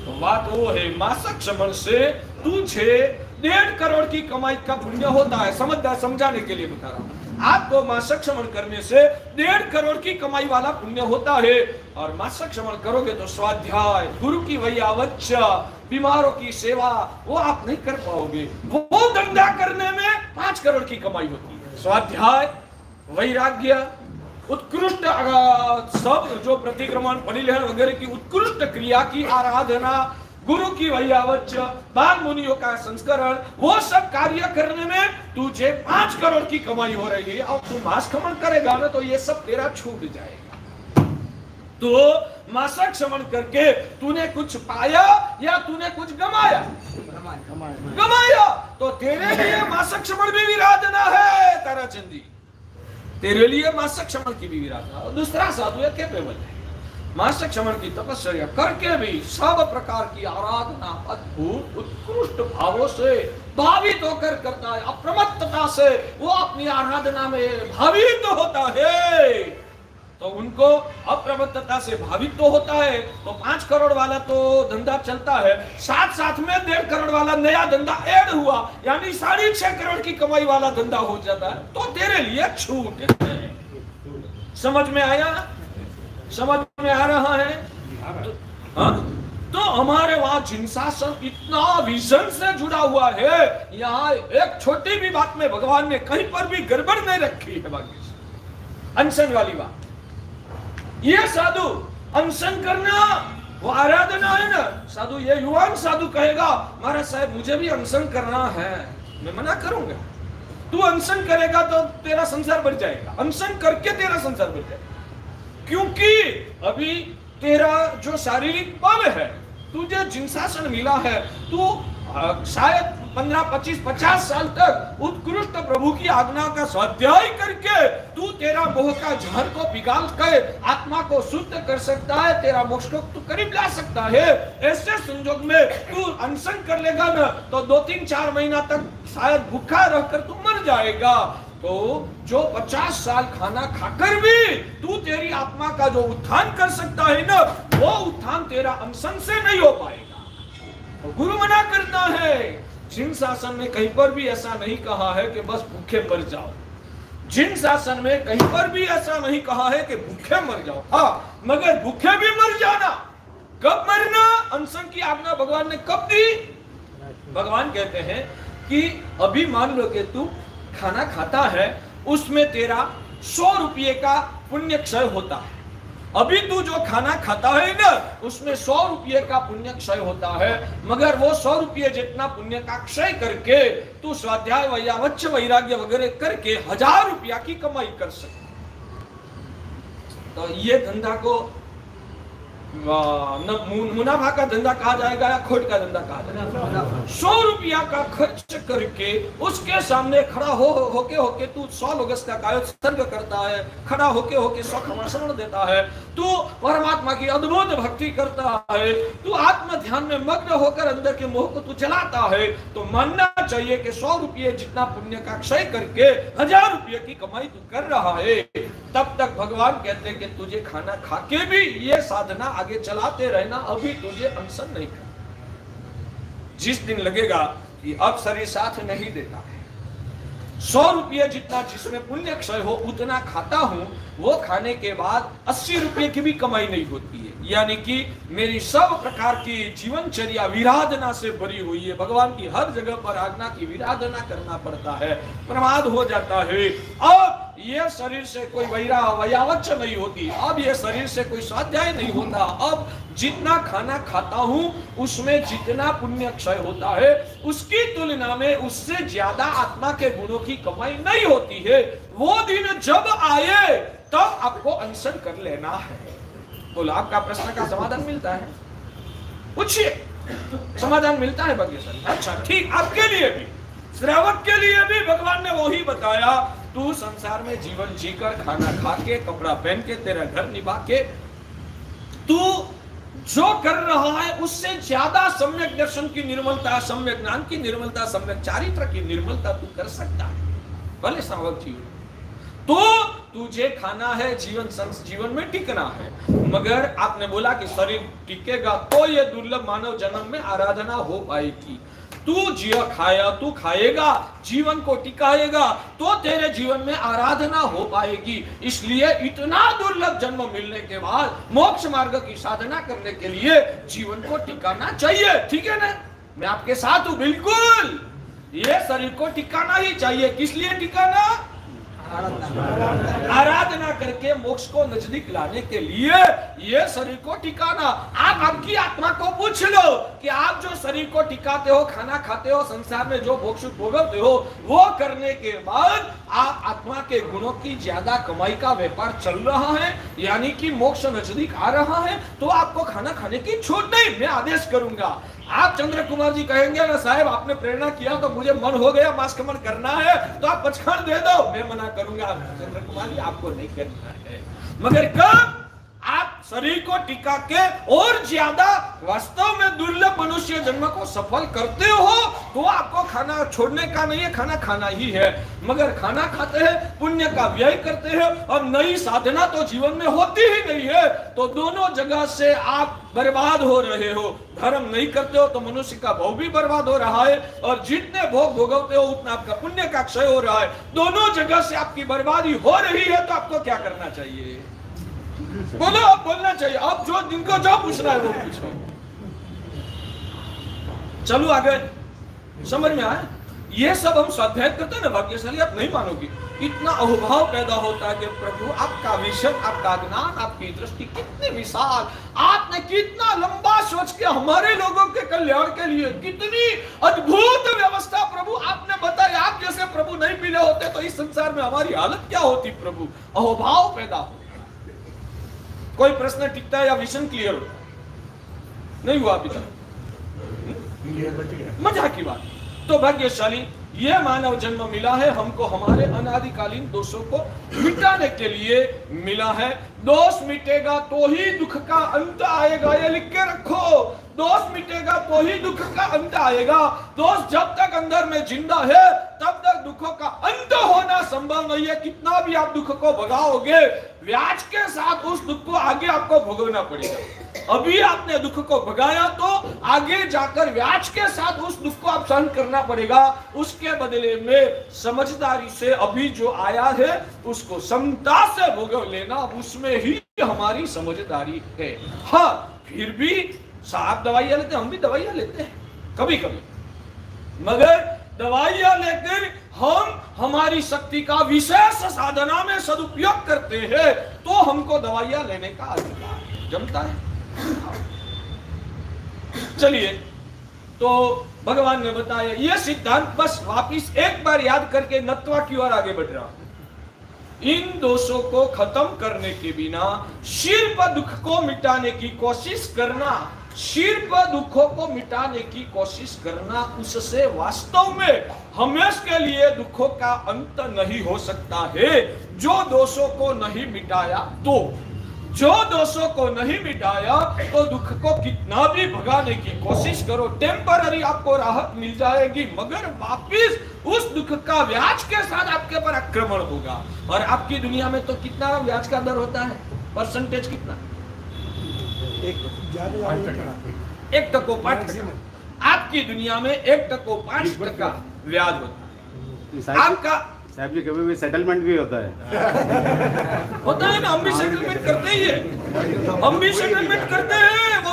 Speaker 1: तो बात वो है, मासक क्षमण से तुझे 1.5 करोड़ की कमाई का पुण्य होता है। समझाने के लिए बता रहा हूँ, आपको मासक क्षमण करने से 1.5 करोड़ की कमाई वाला पुण्य होता है। और मासक क्षमण करोगे तो स्वाध्याय, गुरु की वैयावच्य, बीमारों की सेवा वो आप नहीं कर पाओगे। वो धंधा करने में 5 करोड़ की कमाई होती है। स्वाध्याय, वैराग्य, उत्कृष्ट सब जो प्रतिक्रमण, परिलहन वगैरह की उत्कृष्ट क्रिया की आराधना, गुरु की वैयावच्य, बाल मुनियों का संस्करण, वो सब कार्य करने में तुझे 5 करोड़ की कमाई हो रही है। और तू मास क्षमण करेगा ना तो ये सब तेरा छूट जाएगा। तो मासक क्षमण करके तूने कुछ पाया या तूने कुछ गमाया? गमाया। तो तेरे लिए मासक क्षमण भी विराधना है ताराचंदी, तेरे लिए मासक क्षमण की भी विराधना। और दूसरा साधु है कैपेबल है, मासक क्षमण की तपस्या करके भी सब प्रकार की आराधना अद्भुत उत्कृष्ट भावों से भावित होकर करता है। अप्रमत्तता से वो अपनी आराधना में भावित होता है, तो उनको अप्रमत्तता से भावित तो होता है। तो 5 करोड़ वाला तो धंधा चलता है, साथ साथ में 1.5 करोड़ वाला नया धंधा ऐड हुआ, यानी 6.5 करोड़ की कमाई वाला धंधा हो जाता है, तो तेरे लिए छूट है। समझ में आया? समझ में आ रहा है? तो हमारे वहां जिनशासन इतना विजन से जुड़ा हुआ है, यहाँ एक छोटी भी बात में भगवान ने कहीं पर भी गड़बड़ नहीं रखी है। भाग्य से अनशन वाली बात, ये साधु अनशन करना वो आराधना है ना। साधु, ये युवान साधु कहेगा महाराज साहब मुझे भी अनशन करना है, मैं मना करूंगा। तू अनशन करेगा तो तेरा संसार बढ़ जाएगा, अनशन करके तेरा संसार बढ़ जाएगा। क्योंकि अभी तेरा जो शारीरिक बल है, तुझे जिनशासन मिला है, तू शायद 15, 25, 50 साल तक उत्कृष्ट प्रभु की आज्ञा का स्वाध्याय करके तू तेरा मोह का जहर को पिघाल कर आत्मा को शुद्ध कर सकता है, तेरा मोक्ष को तू करीब ला सकता है। ऐसे संजोग में तू अनशन कर लेगा ना तो 2, 3, 4 महीना तक शायद भूखा रहकर तू मर जाएगा। तो जो 50 साल खाना खाकर भी तू तेरी आत्मा का जो उत्थान कर सकता है ना, वो उत्थान तेरा अनशन से नहीं हो पाएगा। तो गुरु मना करता है, जिन शासन में कहीं पर भी ऐसा नहीं कहा है कि बस भूखे मर जाओ। जिन शासन में कहीं पर भी ऐसा नहीं कहा है कि भूखे मर जाओ। हाँ, मगर भूखे भी मर जाना। कब मरना? अनशन की आज्ञा भगवान ने कब दी? भगवान कहते हैं कि अभी मान लो कि तू खाना खाता है, उसमें तेरा 100 रुपये का पुण्य क्षय होता है। अभी तू जो खाना खाता है ना, उसमें 100 रुपये का पुण्य क्षय होता है, मगर वो 100 रुपये जितना पुण्य का क्षय करके तू स्वाध्याय, वैयावच्य, वैराग्य वगैरह करके 1000 रुपया की कमाई कर सकता। तो ये धंधा को मुनाफा का धंधा कहा जाएगा या खोट का धंधा कहा जाएगा? 100 रुपया का खर्च करके उसके सामने खड़ा होके तू 100 लोगों का कायोत्सर्ग करता है, खड़ा होके 100 क्षमाशरण देता है, तू परमात्मा की अद्भुत भक्ति करता है, तू आत्म ध्यान में मग्न होकर अंदर के मोह को तू जलाता है। तो मानना चाहिए कि 100 रुपये जितना पुण्य का क्षय करके 1000 रुपये की कमाई तू कर रहा है। तब तक भगवान कहते हैं कि तुझे खाना खा के भी ये साधना आगे चलाते रहना, अभी तुझे अनशन नहीं करना। जिस दिन लगेगा कि अब शरीर साथ नहीं देता है, 100 रुपये जितना जिसमें पुण्य क्षय हो उतना खाता हूं, वो खाने के बाद 80 रुपये की भी कमाई नहीं होती है। यानी कि मेरी सब प्रकार की जीवनचर्या विराधना से भरी हुई है। भगवान की हर जगह पर आज्ञा की विराधना करना पड़ता है, प्रमाद हो जाता है। अब ये शरीर से कोई वैयावच्च नहीं होती, अब ये शरीर से कोई स्वाध्याय नहीं होता। अब जितना खाना खाता हूं उसमें जितना पुण्य क्षय होता है उसकी तुलना में उससे ज्यादा आत्मा के गुणों की कमाई नहीं होती है। वो दिन जब आए तब आपको अनशन कर लेना है। बोलो, आपका प्रश्न का समाधान मिलता है? पूछिए, समाधान मिलता है भाग्यशाली? अच्छा ठीक, आपके लिए भी, श्रावक के लिए भी भगवान ने वही बताया। तू संसार में जीवन जीकर, खाना खा के, कपड़ा पहन के, तेरा घर निभा के, तू जो कर रहा है उससे ज्यादा सम्यक दर्शन की निर्मलता, सम्यक ज्ञान की निर्मलता, सम्यक चारित्र की निर्मलता तू कर सकता है। भले श्रावक जीवन तो तुझे खाना है, जीवन में टिकना है, मगर आपने बोला कि शरीर टिकेगा तो ये दुर्लभ मानव जन्म में आराधना हो पाएगी। तू खाएगा, जीवन को टिकाएगा तो तेरे जीवन में आराधना हो पाएगी। इसलिए इतना दुर्लभ जन्म मिलने के बाद मोक्ष मार्ग की साधना करने के लिए जीवन को टिकाना चाहिए। ठीक है ना? मैं आपके साथ हूं बिल्कुल। ये शरीर को टिकाना ही चाहिए। किस लिए टिकाना? आराधना करके मोक्ष को नजदीक लाने के लिए ये शरीर को टिकाना। आप आपकी आत्मा को पूछ लो कि आप जो शरीर को टिकाते हो, खाना खाते हो, संसार में जो मोक्ष भोगते हो, वो करने के बाद आप आत्मा के गुणों की ज्यादा कमाई का व्यापार चल रहा है, यानी कि मोक्ष नजदीक आ रहा है, तो आपको खाना खाने की छूट नहीं। मैं आदेश करूंगा। आप चंद्र कुमार जी कहेंगे ना, साहब आपने प्रेरणा किया तो मुझे मन हो गया मांसकमन करना है, तो आप पचखंड दे दो। मैं मना करूंगा, चंद्र कुमार जी आपको नहीं करना है। मगर कब आप शरीर को टिका के और ज्यादा वास्तव में दुर्लभ मनुष्य जन्म को सफल करते हो तो आपको खाना छोड़ने का नहीं है, खाना खाना ही है। मगर खाना खाते हैं, पुण्य का व्यय करते हैं और नई साधना तो जीवन में होती ही नहीं है, तो दोनों जगह से आप बर्बाद हो रहे हो। धर्म नहीं करते हो तो मनुष्य का भाव भी बर्बाद हो रहा है, और जितने भोग भोगते हो उतना आपका पुण्य का क्षय हो रहा है। दोनों जगह से आपकी बर्बादी हो रही है, तो आपको क्या करना चाहिए? बोलो, आप बोलना चाहिए। अब जो जिनको जो पूछना है वो पूछो। चलो आगे, समझ में आए? ये सब हम स्वाध्याय करते हैं ना भाग्यशाली, आप नहीं मानोगे। इतना अहोभाव पैदा होता है कि प्रभु आपका विजन, आपका ज्ञान, आपकी दृष्टि कितनी विशाल, आपने कितना लंबा सोच के हमारे लोगों के कल्याण के लिए कितनी अद्भुत व्यवस्था प्रभु आपने बताई। आप जैसे प्रभु नहीं मिले होते तो इस संसार में हमारी हालत क्या होती प्रभु? अहोभाव पैदा हो। कोई प्रश्न टिकता है या विजन क्लियर हो? नहीं हुआ अभी तक? मजाक की बात। तो भाग्यशाली ये मानव जन्म मिला है, हमको हमारे अनादिकालीन दोषों को मिटाने के लिए मिला है। दोष मिटेगा तो ही दुख का अंत आएगा, ये लिख के रखो। दोष मिटेगा तो ही दुख का अंत आएगा। दोष जब तक अंदर में जिंदा है तब तक दुखों का अंत होना संभव नहीं है। कितना भी आप दुख को भगाओगे, व्याज के साथ उस दुख को आगे आपको भोगना पड़ेगा। अभी आपने दुख को भगाया तो आगे जाकर व्याज के साथ उस दुख को आप सहन करना पड़ेगा। उसके बदले में समझदारी से अभी जो आया है उसको समता से भोग लेना, उसमें ही हमारी समझदारी है। हाँ, फिर भी साहब दवाइयां लेते हैं, हम भी दवाइयां लेते हैं कभी कभी, मगर दवाइयां लेकर हम हमारी शक्ति का विशेष साधना में सदुपयोग करते हैं तो हमको दवाइयां लेने का अधिकार जमता है। चलिए, तो भगवान ने बताया ये सिद्धांत, बस वापिस एक बार याद करके नत्वा की ओर आगे बढ़ रहा हूं। इन दोषों को खत्म करने के बिना सिर्फ दुख को मिटाने की कोशिश करना, सिर्फ दुखों को मिटाने की कोशिश करना, उससे वास्तव में हमेशा के लिए दुखों का अंत नहीं हो सकता है। जो दोषों को नहीं मिटाया तो जो दोषों को नहीं मिटाया तो दुख को कितना भी भगाने की कोशिश करो, टेम्पररी आपको राहत मिल जाएगी, मगर वापिस उस दुख का व्याज के साथ आपके पर आक्रमण होगा। और आपकी दुनिया में तो कितना व्याज का दर होता है? परसेंटेज कितना? 1% आपकी दुनिया में 1% 5% व्याज होता है। आपका
Speaker 4: साहब जी कभी भी सेटलमेंट भी होता है
Speaker 1: ना, हम भी सेटलमेंट करते ही है, हम भी सेटलमेंट करते हैं। वो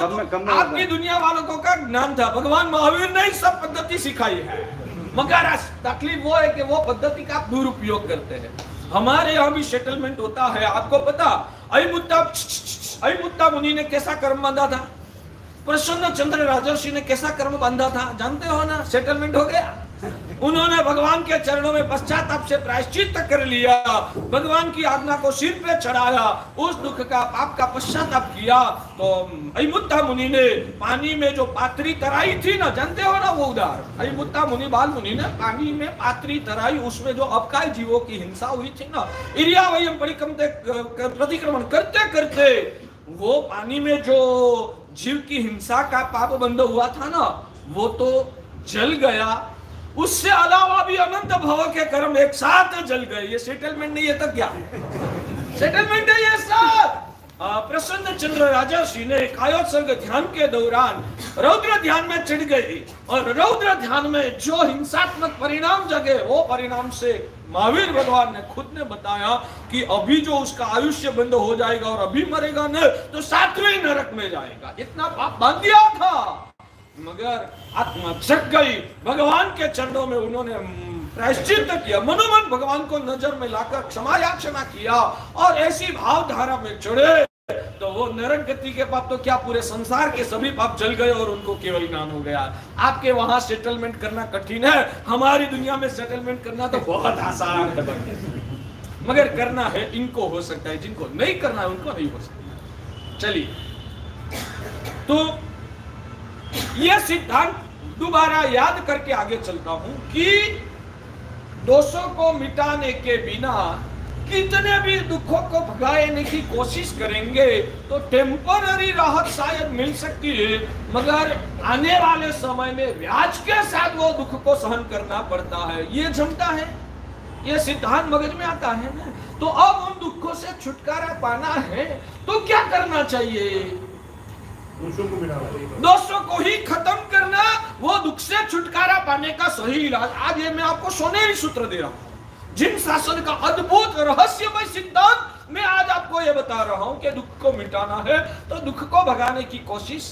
Speaker 1: आपकी दुनिया वालों को का ज्ञान था, भगवान महावीर ने सब पद्धति सिखाई है, मगर तकलीफ वो है कि वो पद्धति का दुरुपयोग करते हैं। हमारे यहाँ भी सेटलमेंट होता है। आपको पता अयमुत्ता मुनि ने कैसा कर्म बांधा था, प्रसन्न चंद्र राजर्षि ने कैसा कर्म बांधा था, जानते हो ना? सेटलमेंट हो गया। उन्होंने भगवान के चरणों में पश्चाताप से प्रायश्चित कर लिया, भगवान की आज्ञा को सिर पे चढ़ाया, उस दुख का पाप का पश्चाताप किया। तो अयमुत्ता मुनि ने पानी में जो पात्री तराई थी ना, जानते हो ना वो उदाहरण? अयमुत्ता मुनि बाल मुनि ने पानी में पात्री तराई, उसमें जो अपकाय जीवों की हिंसा हुई थी ना, इरियावयम प्रतिक्रमण करते करते वो पानी में जो जीव की हिंसा का पाप बंध हुआ था ना, वो तो जल गया। उससे अलावा भी अनंत भव के कर्म एक साथ जल गए। ये सेटलमेंट नहीं है तो क्या सेटलमेंट है? ये सब प्रसन्न चंद्र राजर्षि ने कायोत्सर्ग ध्यान के दौरान रौद्र ध्यान में चढ़ गई, और रौद्र ध्यान में जो हिंसात्मक परिणाम जगे, वो परिणाम से महावीर भगवान ने खुद ने बताया कि अभी जो उसका आयुष्य बंद हो जाएगा और अभी मरेगा न तो 7वें नरक में जाएगा। इतना पाप बांध दिया था, मगर आत्मा जग गई। भगवान के चरणों में उन्होंने प्रायश्चित किया, मनोमन भगवान को नजर में लाकर क्षमा याचना किया और ऐसी भावधारा में चढ़े तो वो नरक गति के पाप तो क्या, पूरे संसार के सभी पाप जल गए और उनको केवल ज्ञान हो गया। आपके वहां सेटलमेंट करना कठिन है, हमारी दुनिया में सेटलमेंट करना तो बहुत आसान है, मगर करना है इनको हो सकता है, जिनको नहीं करना है उनको नहीं हो सकता। चलिए, तो यह सिद्धांत दोबारा याद करके आगे चलता हूं कि दोषों को मिटाने के बिना कितने भी दुखों को भगाने की कोशिश करेंगे तो टेम्पररी राहत शायद मिल सकती है, मगर आने वाले समय में ब्याज के साथ वो दुख को सहन करना पड़ता है। ये जमता है, ये सिद्धांत मगज में आता है ना। तो अब उन दुखों से छुटकारा पाना है तो क्या करना चाहिए? दोषों को ही खत्म करना, वो दुख से छुटकारा पाने का सही इलाज। आज ये मैं आपको सोनेरी सूत्र दे रहा हूं, जिन शासन का अद्भुत रहस्यमय सिद्धांत मैं आज आपको ये बता रहा हूं कि दुख को मिटाना है तो दुख को भगाने की कोशिश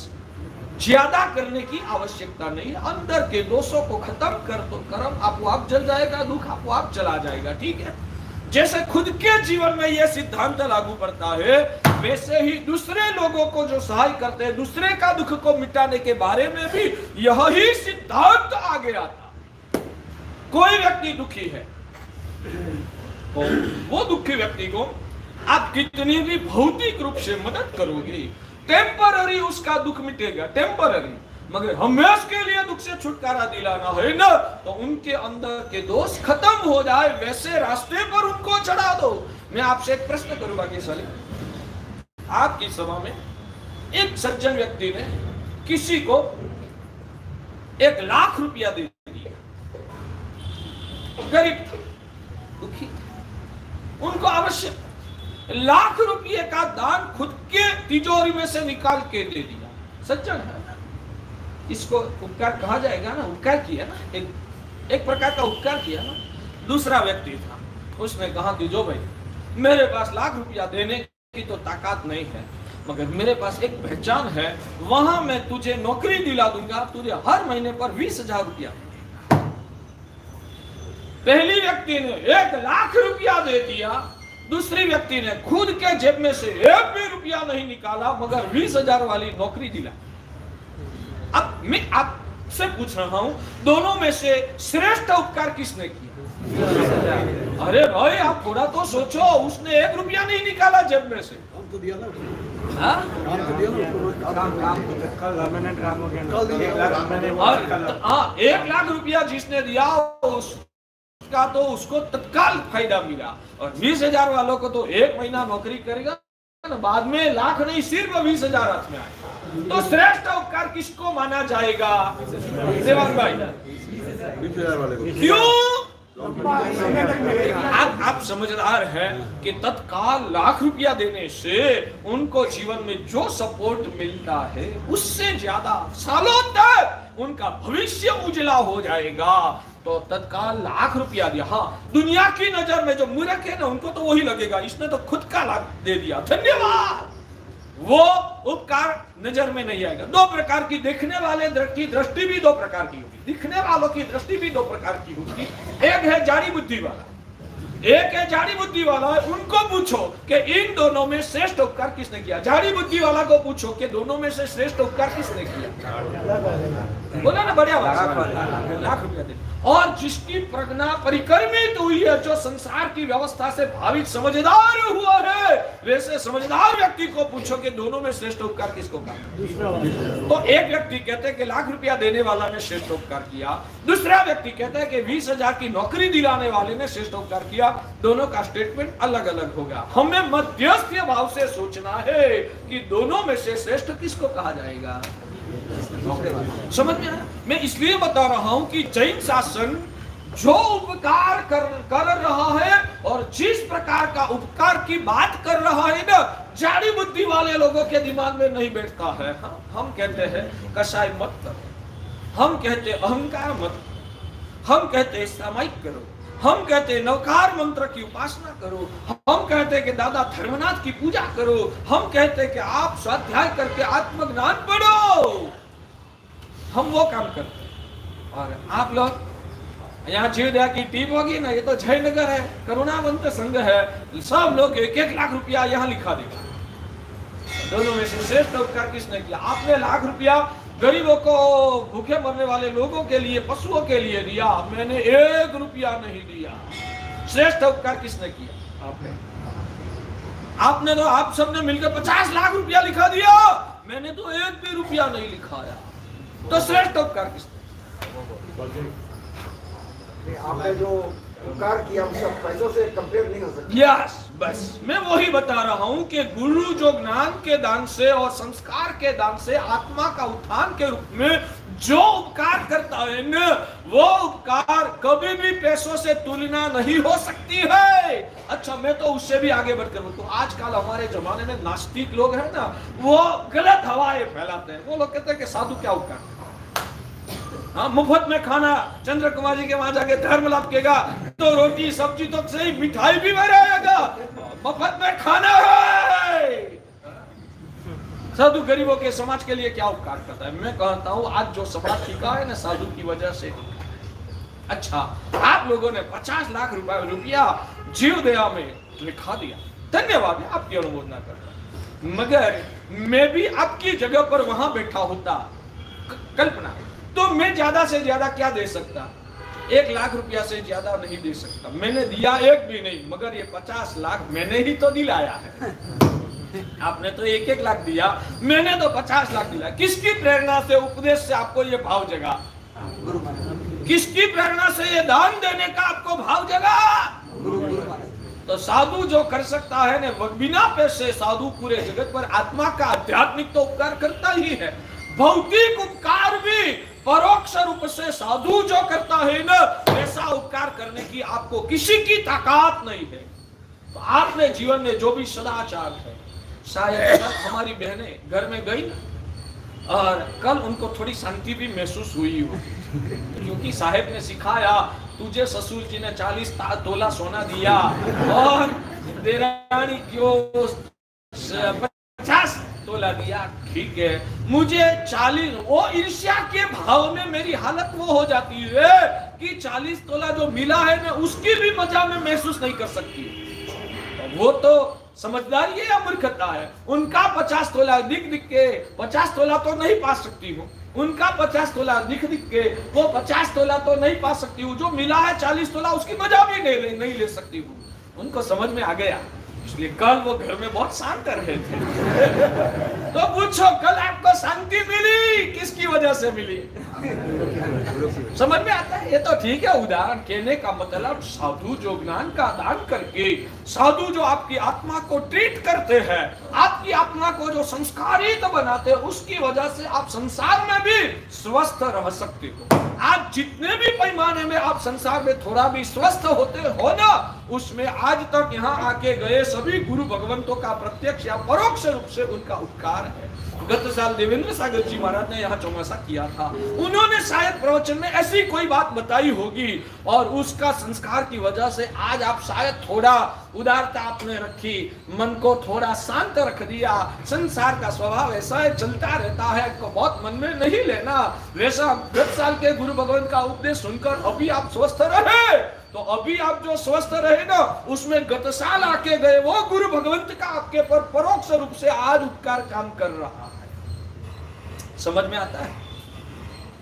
Speaker 1: ज्यादा करने की आवश्यकता नहीं है। अंदर के दोषों को खत्म कर दो, कर्म आपको जल जाएगा, दुख आपको चला जाएगा। ठीक है, जैसे खुद के जीवन में यह सिद्धांत लागू पड़ता है, वैसे ही दूसरे लोगों को जो सहाय करते हैं, दूसरे का दुख को मिटाने के बारे में भी यही सिद्धांत आ गया था। कोई व्यक्ति दुखी है, वो दुखी व्यक्ति को आप कितनी भी भौतिक रूप से मदद करोगे, टेम्पररी उसका दुख मिटेगा, टेम्पररी, मगर हमेशा के लिए दुख से छुटकारा दिलाना है ना, तो उनके अंदर के दोष खत्म हो जाए वैसे रास्ते पर उनको चढ़ा दो। मैं आपसे एक प्रश्न करूंगा कि साली, आपकी सभा में एक सज्जन व्यक्ति ने किसी को 1 लाख रुपया दे दिया, गरीब था, दुखी, उनको आवश्यक 1 लाख रुपये का दान खुद के तिजोरी में से निकाल के दे दिया। सज्जन है, इसको उपकार कहा जाएगा ना, उपकार किया ना, एक प्रकार का उपकार किया ना। दूसरा व्यक्ति था, उसने कहा कि जो भाई मेरे पास 1 लाख रुपया देने की तो ताकत नहीं है, मगर मेरे पास एक पहचान है, वहां मैं तुझे नौकरी दिला दूंगा, तुझे हर महीने पर 20,000 रुपया। पहली व्यक्ति ने 1 लाख रुपया दे दिया, दूसरी व्यक्ति ने खुद के जेब में से 1 भी रुपया नहीं निकाला, मगर 20,000 वाली नौकरी दिला। अब मैं आपसे पूछ रहा हूं, दोनों में से श्रेष्ठ उपकार किसने किया? अरे भाई आप थोड़ा तो सोचो, उसने 1 रुपया नहीं निकाला जेब में से। हाँ, 1 लाख रुपया जिसने दिया उसका तो उसको तत्काल फायदा मिला, और 20,000 वालों को तो 1 महीना नौकरी करेगा, बाद में 1 लाख नहीं सिर्फ 20,000 हाथ में आएगा। तो श्रेष्ठ उपकार किसको माना जाएगा? देवांग भाई, क्यों? आप समझदार हैं कि तत्काल 1 लाख रुपया देने से उनको जीवन में जो सपोर्ट मिलता है उससे ज्यादा सालों तक उनका भविष्य उजला हो जाएगा। तो तत्काल लाख रुपया दिया। हाँ, दुनिया की नजर में जो मूर्ख है ना उनको तो वही लगेगा, इसने तो खुद का लाख दे दिया, धन्यवाद। वो उपकार नजर में नहीं आएगा। दो प्रकार की देखने वाले की दृष्टि भी दो प्रकार की होगी, दिखने वालों की दृष्टि भी दो प्रकार की होगी। एक है जाड़ी बुद्धि वाला, एक है जाड़ी बुद्धि वाला। उनको पूछो कि इन दोनों में श्रेष्ठ उपकार किसने किया। जाड़ी बुद्धि वाला को पूछो कि दोनों में से श्रेष्ठ उपकार किसने किया। बोला ना, बढ़िया बात, लाख रुपया दे। और जिसकी प्रज्ञा परिक्रमित हुई है, जो संसार की व्यवस्था से भावित समझदार हुआ है, वैसे समझदार व्यक्ति को पूछो कि दोनों में श्रेष्ठ उपकार किसको किया। तो एक व्यक्ति कहते हैं कि लाख रुपया देने वाला ने श्रेष्ठ उपकार किया, दूसरा व्यक्ति कहता है कि 20,000 की नौकरी दिलाने वाले ने श्रेष्ठ उपकार किया। दोनों का स्टेटमेंट अलग अलग होगा। हमें मध्यस्थ भाव से सोचना है कि दोनों में से श्रेष्ठ किसको कहा जाएगा। समझ में आया? मैं इसलिए बता रहा हूं कि जैन शासन जो उपकार कर रहा है और जिस प्रकार का उपकार की बात कर रहा है ना, जाड़ी बुद्धि वाले लोगों के दिमाग में नहीं बैठता है। हम कहते हैं कसाई मत करो, हम कहते अहंकार मत, हम कहते सामायिक करो, हम कहते नवकार मंत्र की उपासना करो, हम कहते कि दादा धर्मनाथ की पूजा करो, हम कहते कि आप स्वाध्याय करके आत्मज्ञान पढ़ो। हम वो काम करते हैं। और आप लोग यहाँ जीवदया की टीम होगी ना, ये तो जयनगर है, करुणावंत संघ है, सब लोग 1-1 लाख रुपया यहाँ लिखा देगा। दोनों में से श्रेष्ठ उपकार किसने किया। आपने लाख रुपया गरीबों को, भूखे मरने वाले लोगों के लिए, पशुओं के लिए दिया, मैंने 1 रुपया नहीं दिया। श्रेष्ठ उपकार किसने किया। आपने तो, आप सबने मिलकर 50 लाख रुपया लिखा दिया, मैंने तो 1 भी रुपया नहीं लिखाया। तो श्रेष्ठ उपकार किसने।
Speaker 2: आपने जो उपकार किया हम सब पैसों से कंपेयर नहीं हो सकते।
Speaker 1: यस, बस मैं वही बता रहा हूं कि गुरु जो ज्ञान के दान से और संस्कार के दान से आत्मा का उत्थान के रूप में जो उपकार करता है न, वो उपकार कभी भी पैसों से तुलना नहीं हो सकती है। अच्छा, मैं तो उससे भी आगे बढ़कर बोलता हूं, आजकल हमारे जमाने में नास्तिक लोग हैं ना, वो गलत हवाएं फैलाते हैं। वो लोग कहते हैं कि साधु क्या उपकार, हाँ मुफ्त में खाना, चंद्र कुमार जी के वहां जाके धर्म लाभ केगा तो रोटी सब्जी तो सही, मिठाई भी बनाएगा, मुफ्त में खाना है। साधु गरीबों के समाज के लिए क्या उपकार करता है। मैं कहता हूं आज जो समाज टिका है ना साधु की वजह से। अच्छा, आप लोगों ने 50 लाख रुपया जीवदया में लिखा दिया, धन्यवाद, आपकी अनुमोदना करता। मगर मैं भी आपकी जगह पर वहां बैठा होता, कल्पना, तो मैं ज्यादा से ज्यादा क्या दे सकता। 1 लाख रुपया से ज्यादा नहीं दे सकता। मैंने दिया 1 भी नहीं, मगर ये 50 लाख मैंने ही तो दिलाया है। आपने तो 1-1 लाख दिया, मैंने तो 50 लाख दिया। किसकी प्रेरणा से, उपदेश से आपको ये भाव जगा। किसकी प्रेरणा से ये दान देने का आपको भाव जगा। तो साधु जो कर सकता है ना, बिना पैसे साधु पूरे जगत पर आत्मा का आध्यात्मिक तो उपकार करता ही है, भौतिक उपकार भी परोक्ष रूप से साधु जो करता है ना, ऐसा उपकार करने की आपको किसी की ताकत नहीं है। तो आपने जीवन में जो भी सदाचार है, शायद हमारी बहनें घर में गई ना, और कल उनको थोड़ी शांति भी महसूस हुई होगी, क्योंकि साहेब ने सिखाया, तुझे ससुर जी ने 40 तोला सोना दिया और देरानी क्यों 50 तोला दिया। ठीक है, मुझे 40, वो ईर्ष्या के भाव में मेरी हालत वो हो जाती है कि 40 तोला जो मिला है ना, उसकी भी मजा में महसूस नहीं कर सकती। वो तो समझदारी है या मूर्खता है। उनका 50 तोला दिख के 50 तोला तो नहीं पा सकती हूँ, उनका 50 तोला दिख के वो 50 तोला तो नहीं पा सकती हूँ, जो मिला है 40 तोला उसकी मजा भी नहीं ले सकती हूँ। उनको समझ में आ गया, इसलिए कल वो घर में बहुत शांत रहे थे। तो पूछो, कल आपको शांति मिली, किसकी वजह से मिली। समझ में आता है। ये तो ठीक है, उदाहरण कहने का मतलब साधु जो ज्ञान का दान करके, साधु जो आपकी आत्मा को ट्रीट करते हैं, आपकी आत्मा को जो संस्कारित बनाते हैं, उसकी वजह से आप संसार में भी स्वस्थ रह सकते हो। आप जितने भी पैमाने में आप संसार में थोड़ा भी स्वस्थ होते हो ना, उसमें आज तक यहाँ आके गए सभी गुरु भगवंतों का प्रत्यक्ष या परोक्ष रूप से उनका उपकार है। गत साल देवेंद्र सागर जी महाराज ने यहाँ ऐसा किया था। उन्होंने शायद प्रवचन में ऐसी कोई बात बताई होगी और उसका संस्कार की वजह से आज आप शायद थोड़ा उदारता आपने रखी, मन को थोड़ा शांत रख दिया। संसार का स्वभाव ऐसा है, चलता रहता है, को बहुत मन में नहीं लेना। वैसा 10 साल के गुरु भगवान का उपदेश सुनकर अभी आप स्वस्थ रहे, तो अभी आप जो स्वस्थ रहे ना, उसमें गत साल आके गए वो गुरु भगवंत का आपके पर परोक्ष रूप से आज उपकार काम कर रहा है। समझ में आता है?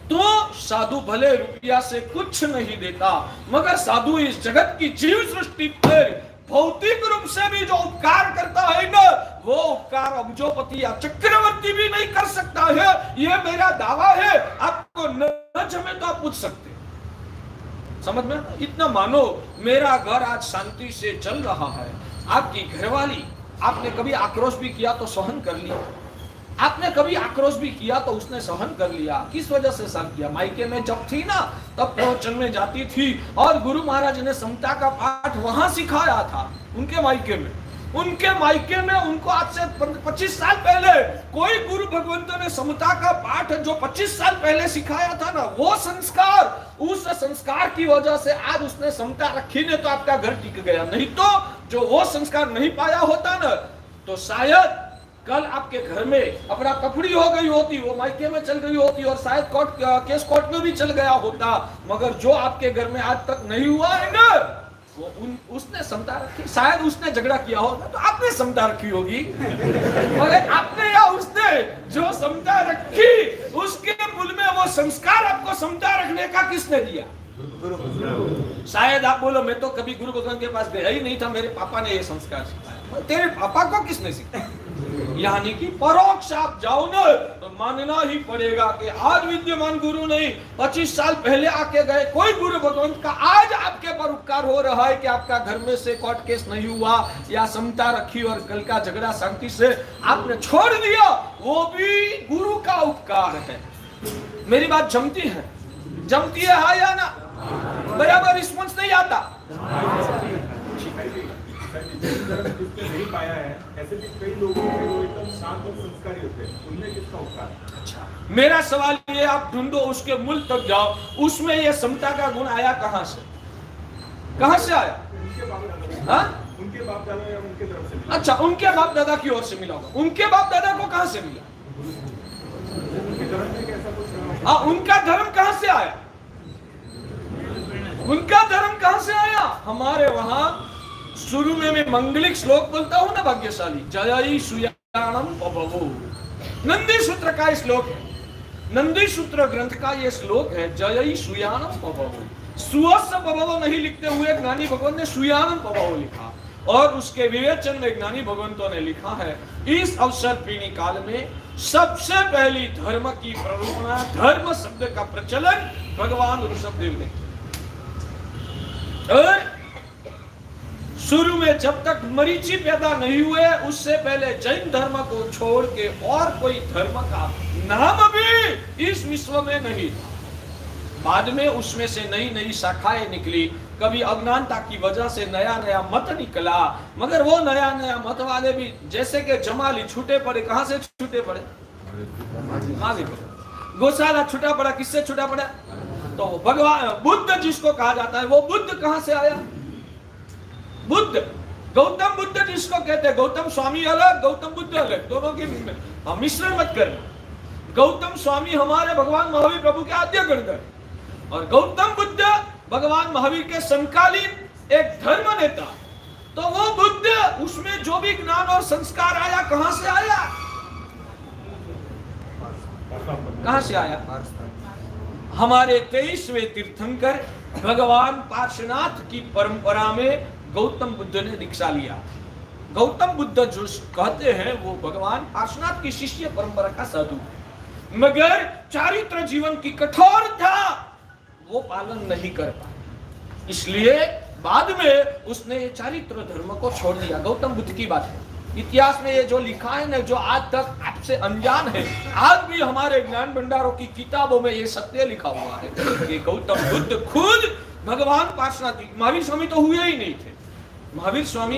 Speaker 1: तो साधु भले रुपया से कुछ नहीं देता, मगर साधु इस जगत की जीव सृष्टि पर भौतिक रूप से भी जो उपकार करता है ना, वो उपकार अब्जोपति या चक्रवर्ती भी नहीं कर सकता है। ये मेरा दावा है, आपको न जमे तो आप पूछ सकते। समझ में? इतना मानो मेरा घर आज शांति से चल रहा है। आपकी घरवाली, आपने कभी आक्रोश भी किया तो सहन कर लिया, आपने कभी आक्रोश भी किया तो उसने सहन कर लिया। किस वजह से सहन किया? मायके में जब थी ना, तब प्रवचन में जाती थी और गुरु महाराज ने समता का पाठ वहां सिखाया था, उनके मायके में। उनके मायके में उनको आज से 25 साल पहले कोई गुरु भगवंतों ने समता का पाठ जो 25 साल पहले सिखाया था ना, वो संस्कार, उस संस्कार की वजह से आज उसने समता रखी ने तो आपका घर टिक गया। नहीं तो जो वो संस्कार नहीं पाया होता ना, तो शायद कल आपके घर में अपना कपड़ी हो गई होती, वो मायके में चल गई होती और शायद केस कोर्ट में भी चल गया होता। मगर जो आपके घर में आज तक नहीं हुआ है ना, वो उसने समता रखी। शायद उसने झगड़ा किया होगा तो आपने समता रखी होगी, मगर आपने या उसने जो समता रखी, उसके मूल में वो संस्कार आपको समता रखने का किसने दिया? शायद आप बोलो मैं तो कभी गुरु भगवान के पास गया ही नहीं था, मेरे पापा ने ये संस्कार सिखाया। तेरे पापा को किसने सिखाया? यानी कि परोक्ष आप जाओ ना, तो मानना ही पड़ेगा कि आज विद्यमान गुरु नहीं, 25 साल पहले आके गए कोई गुरु भगवंत का आज आपके पर उपकार हो रहा है कि आपका घर में से कोर्ट केस नहीं हुआ या समता रखी और कल का झगड़ा शांति से आपने छोड़ दिया, वो भी गुरु का उपकार है। मेरी बात जमती है? जमती है हाँ या ना? बराबर रिस्पॉन्स नहीं आता।
Speaker 5: नहीं पाया है, ऐसे भी कई लोग हैं जो एकदम शांत और संस्कारी होते हैं, उनमें किसका उपकार?
Speaker 1: अच्छा, मेरा सवाल ये, आप ढूंढो उसके मूल तक जाओ, उसमें ये समता का गुण आया कहां से? कहां से आया?
Speaker 5: उनके बाप दादा या उनके तरफ से मिला।
Speaker 1: अच्छा, उनके बाप दादा की ओर से मिला होगा। उनके बाप दादा को कहां से मिला?
Speaker 5: उनके धर्म में कैसा कुछ?
Speaker 1: हाँ, उनका धर्म कहां से आया? उनका धर्म कहां से आया? हमारे वहां शुरू में मैं मंगलिक श्लोक बोलता हूं ना, भाग्यशाली जय सुयाणम बभवो, नंदी सूत्र का श्लोक है, नंदी सूत्र ग्रंथ का ये श्लोक है, जय सुयाणम बभवो। सुअस बभवो नहीं लिखते हुए ज्ञानी भगवान ने सुयाणम बभवो लिखा, और उसके विवेचन में ज्ञानी भगवंतों ने लिखा है, इस अवसर पीढ़ी काल में सबसे पहली धर्म की प्ररूपणा, धर्म शब्द का प्रचलन भगवान ऋषभदेव ने। और शुरू में जब तक मरीचि पैदा नहीं हुए, उससे पहले जैन धर्म को छोड़ के और कोई धर्म का नाम भी इस विश्व में नहीं था। बाद में उसमें से नई नई शाखाएं निकली, कभी अज्ञानता की वजह से नया नया मत निकला, मगर वो नया नया मत वाले भी जैसे कि जमाली छूटे पड़े। कहां से छूटे पड़े? गौशाला छूटा पड़ा। किससे छूटा पड़ा? तो भगवान बुद्ध जिसको कहा जाता है, वो बुद्ध कहां से आया? बुद्ध, गौतम बुद्ध जिसको कहते हैं, गौतम स्वामी अलग, गौतम बुद्ध अलग, दोनों की मिश्रण मत करना। गौतम स्वामी हमारे भगवान महावीर प्रभु के आद्य गणधर, और गौतम बुद्ध भगवान महावीर के समकालीन एक धर्म नेता। तो वो बुद्ध, उसमें जो भी ज्ञान और संस्कार आया, कहां से आया? कहां से आया? हमारे 23वें तीर्थंकर भगवान पार्श्वनाथ की परंपरा में गौतम बुद्ध ने दीक्षा लिया। गौतम बुद्ध जो कहते हैं वो भगवान पार्श्वनाथ की शिष्य परंपरा का साधु, मगर चारित्र जीवन की कठोरता वो पालन नहीं कर पाए, इसलिए बाद में उसने चारित्र धर्म को छोड़ दिया। गौतम बुद्ध की बात है, इतिहास में ये जो लिखा है ना, जो आज तक आपसे अनजान है, आज भी हमारे ज्ञान भंडारों की किताबों में ये सत्य लिखा हुआ है कि गौतम बुद्ध खुद भगवान पार्श्वनाथ, महावीर स्वामी तो हुए ही नहीं थे। महावीर स्वामी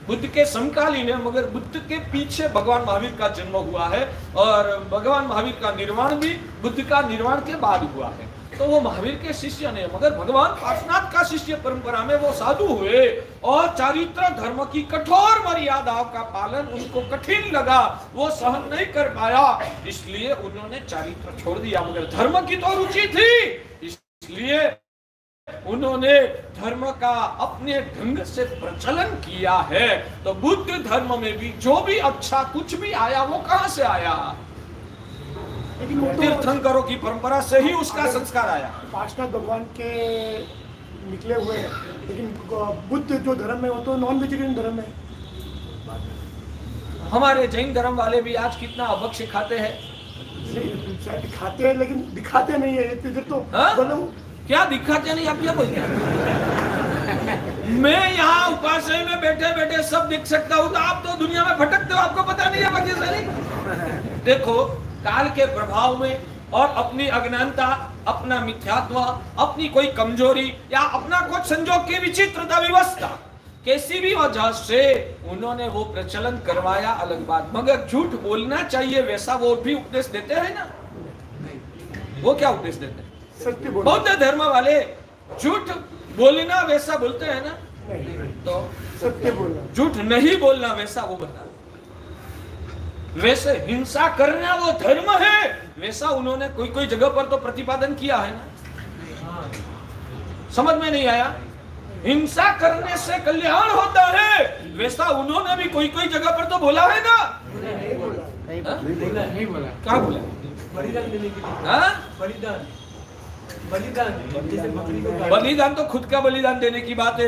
Speaker 1: बुद्ध के समकालीन है, मगर बुद्ध के पीछे भगवान महावीर का जन्म हुआ है और भगवान महावीर का निर्वाण भी बुद्ध का निर्वाण के बाद हुआ है। तो वो महावीर के शिष्य ने, मगर भगवान पार्श्वनाथ का शिष्य परंपरा में वो साधु हुए और चारित्र धर्म की कठोर मर्यादाओं का पालन उनको कठिन लगा, वो सहन नहीं कर पाया, इसलिए उन्होंने चारित्र छोड़ दिया। मगर धर्म की तो रुचि थी, इसलिए उन्होंने धर्म का अपने ढंग से प्रचलन किया है। तो बुद्ध धर्म में भी जो भी अच्छा कुछ भी आया वो कहां से आया? तीर्थंकरों की परंपरा से ही उसका संस्कार आया।
Speaker 6: पार्श्वनाथ भगवान के निकले हुए हैं, लेकिन बुद्ध जो धर्म है वो तो नॉन वेजिटेरियन धर्म है।
Speaker 1: हमारे जैन धर्म वाले भी आज कितना अभक्ष्य खाते हैं।
Speaker 6: खाते हैं लेकिन दिखाते नहीं है। इधर तो बोलो
Speaker 1: क्या दिखाते नहीं, आप क्या बोलते हैं? मैं यहाँ उपासना में बैठे बैठे सब दिख सकता हूँ, तो आप तो दुनिया में भटकते हो, आपको पता नहीं है भाग्यशाली। देखो, काल के प्रभाव में और अपनी अज्ञानता, अपना मिथ्यात्व, अपनी कोई कमजोरी या अपना कुछ संजोग की विचित्रता व्यवस्था, किसी भी वजह से उन्होंने वो प्रचलन करवाया, अलग बात। मगर झूठ बोलना चाहिए वैसा वो भी उपदेश देते हैं ना? वो क्या उपदेश देते हैं?
Speaker 6: सत्य बोलना।
Speaker 1: बौद्ध धर्म वाले झूठ बोलना वैसा बोलते हैं ना? तो
Speaker 6: सत्य बोलना,
Speaker 1: झूठ नहीं बोलना वैसा वो बता। वैसे हिंसा करना वो धर्म है, वैसा उन्होंने कोई कोई जगह पर तो प्रतिपादन किया है ना। समझ में नहीं आया? हिंसा करने से कल्याण होता है, वैसा उन्होंने भी कोई कोई जगह पर तो बोला है ना।
Speaker 3: नहीं बोला।
Speaker 1: क्या बोला?
Speaker 7: बलिदान देने की, बलिदान
Speaker 1: बलिदान तो खुद का बलिदान देने की बात है,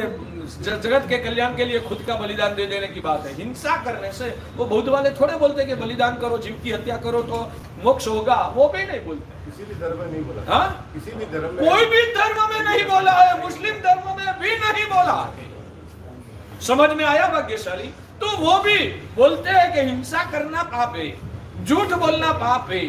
Speaker 1: जगत के कल्याण के लिए खुद का बलिदान दे देने की बात है। हिंसा करने से वो बौद्ध वाले थोड़े बोलते कि बलिदान करो, जीव की हत्या करो तो मोक्ष होगा, वो भी नहीं बोलते।
Speaker 2: किसी भी धर्म में नहीं बोला।
Speaker 1: हाँ?
Speaker 2: किसी भी धर्म में,
Speaker 1: कोई भी धर्म में नहीं बोला है, मुस्लिम धर्म में भी नहीं बोला है। समझ में आया भाग्यशाली? तो वो भी बोलते हैं कि हिंसा करना पाप है, झूठ बोलना पाप है,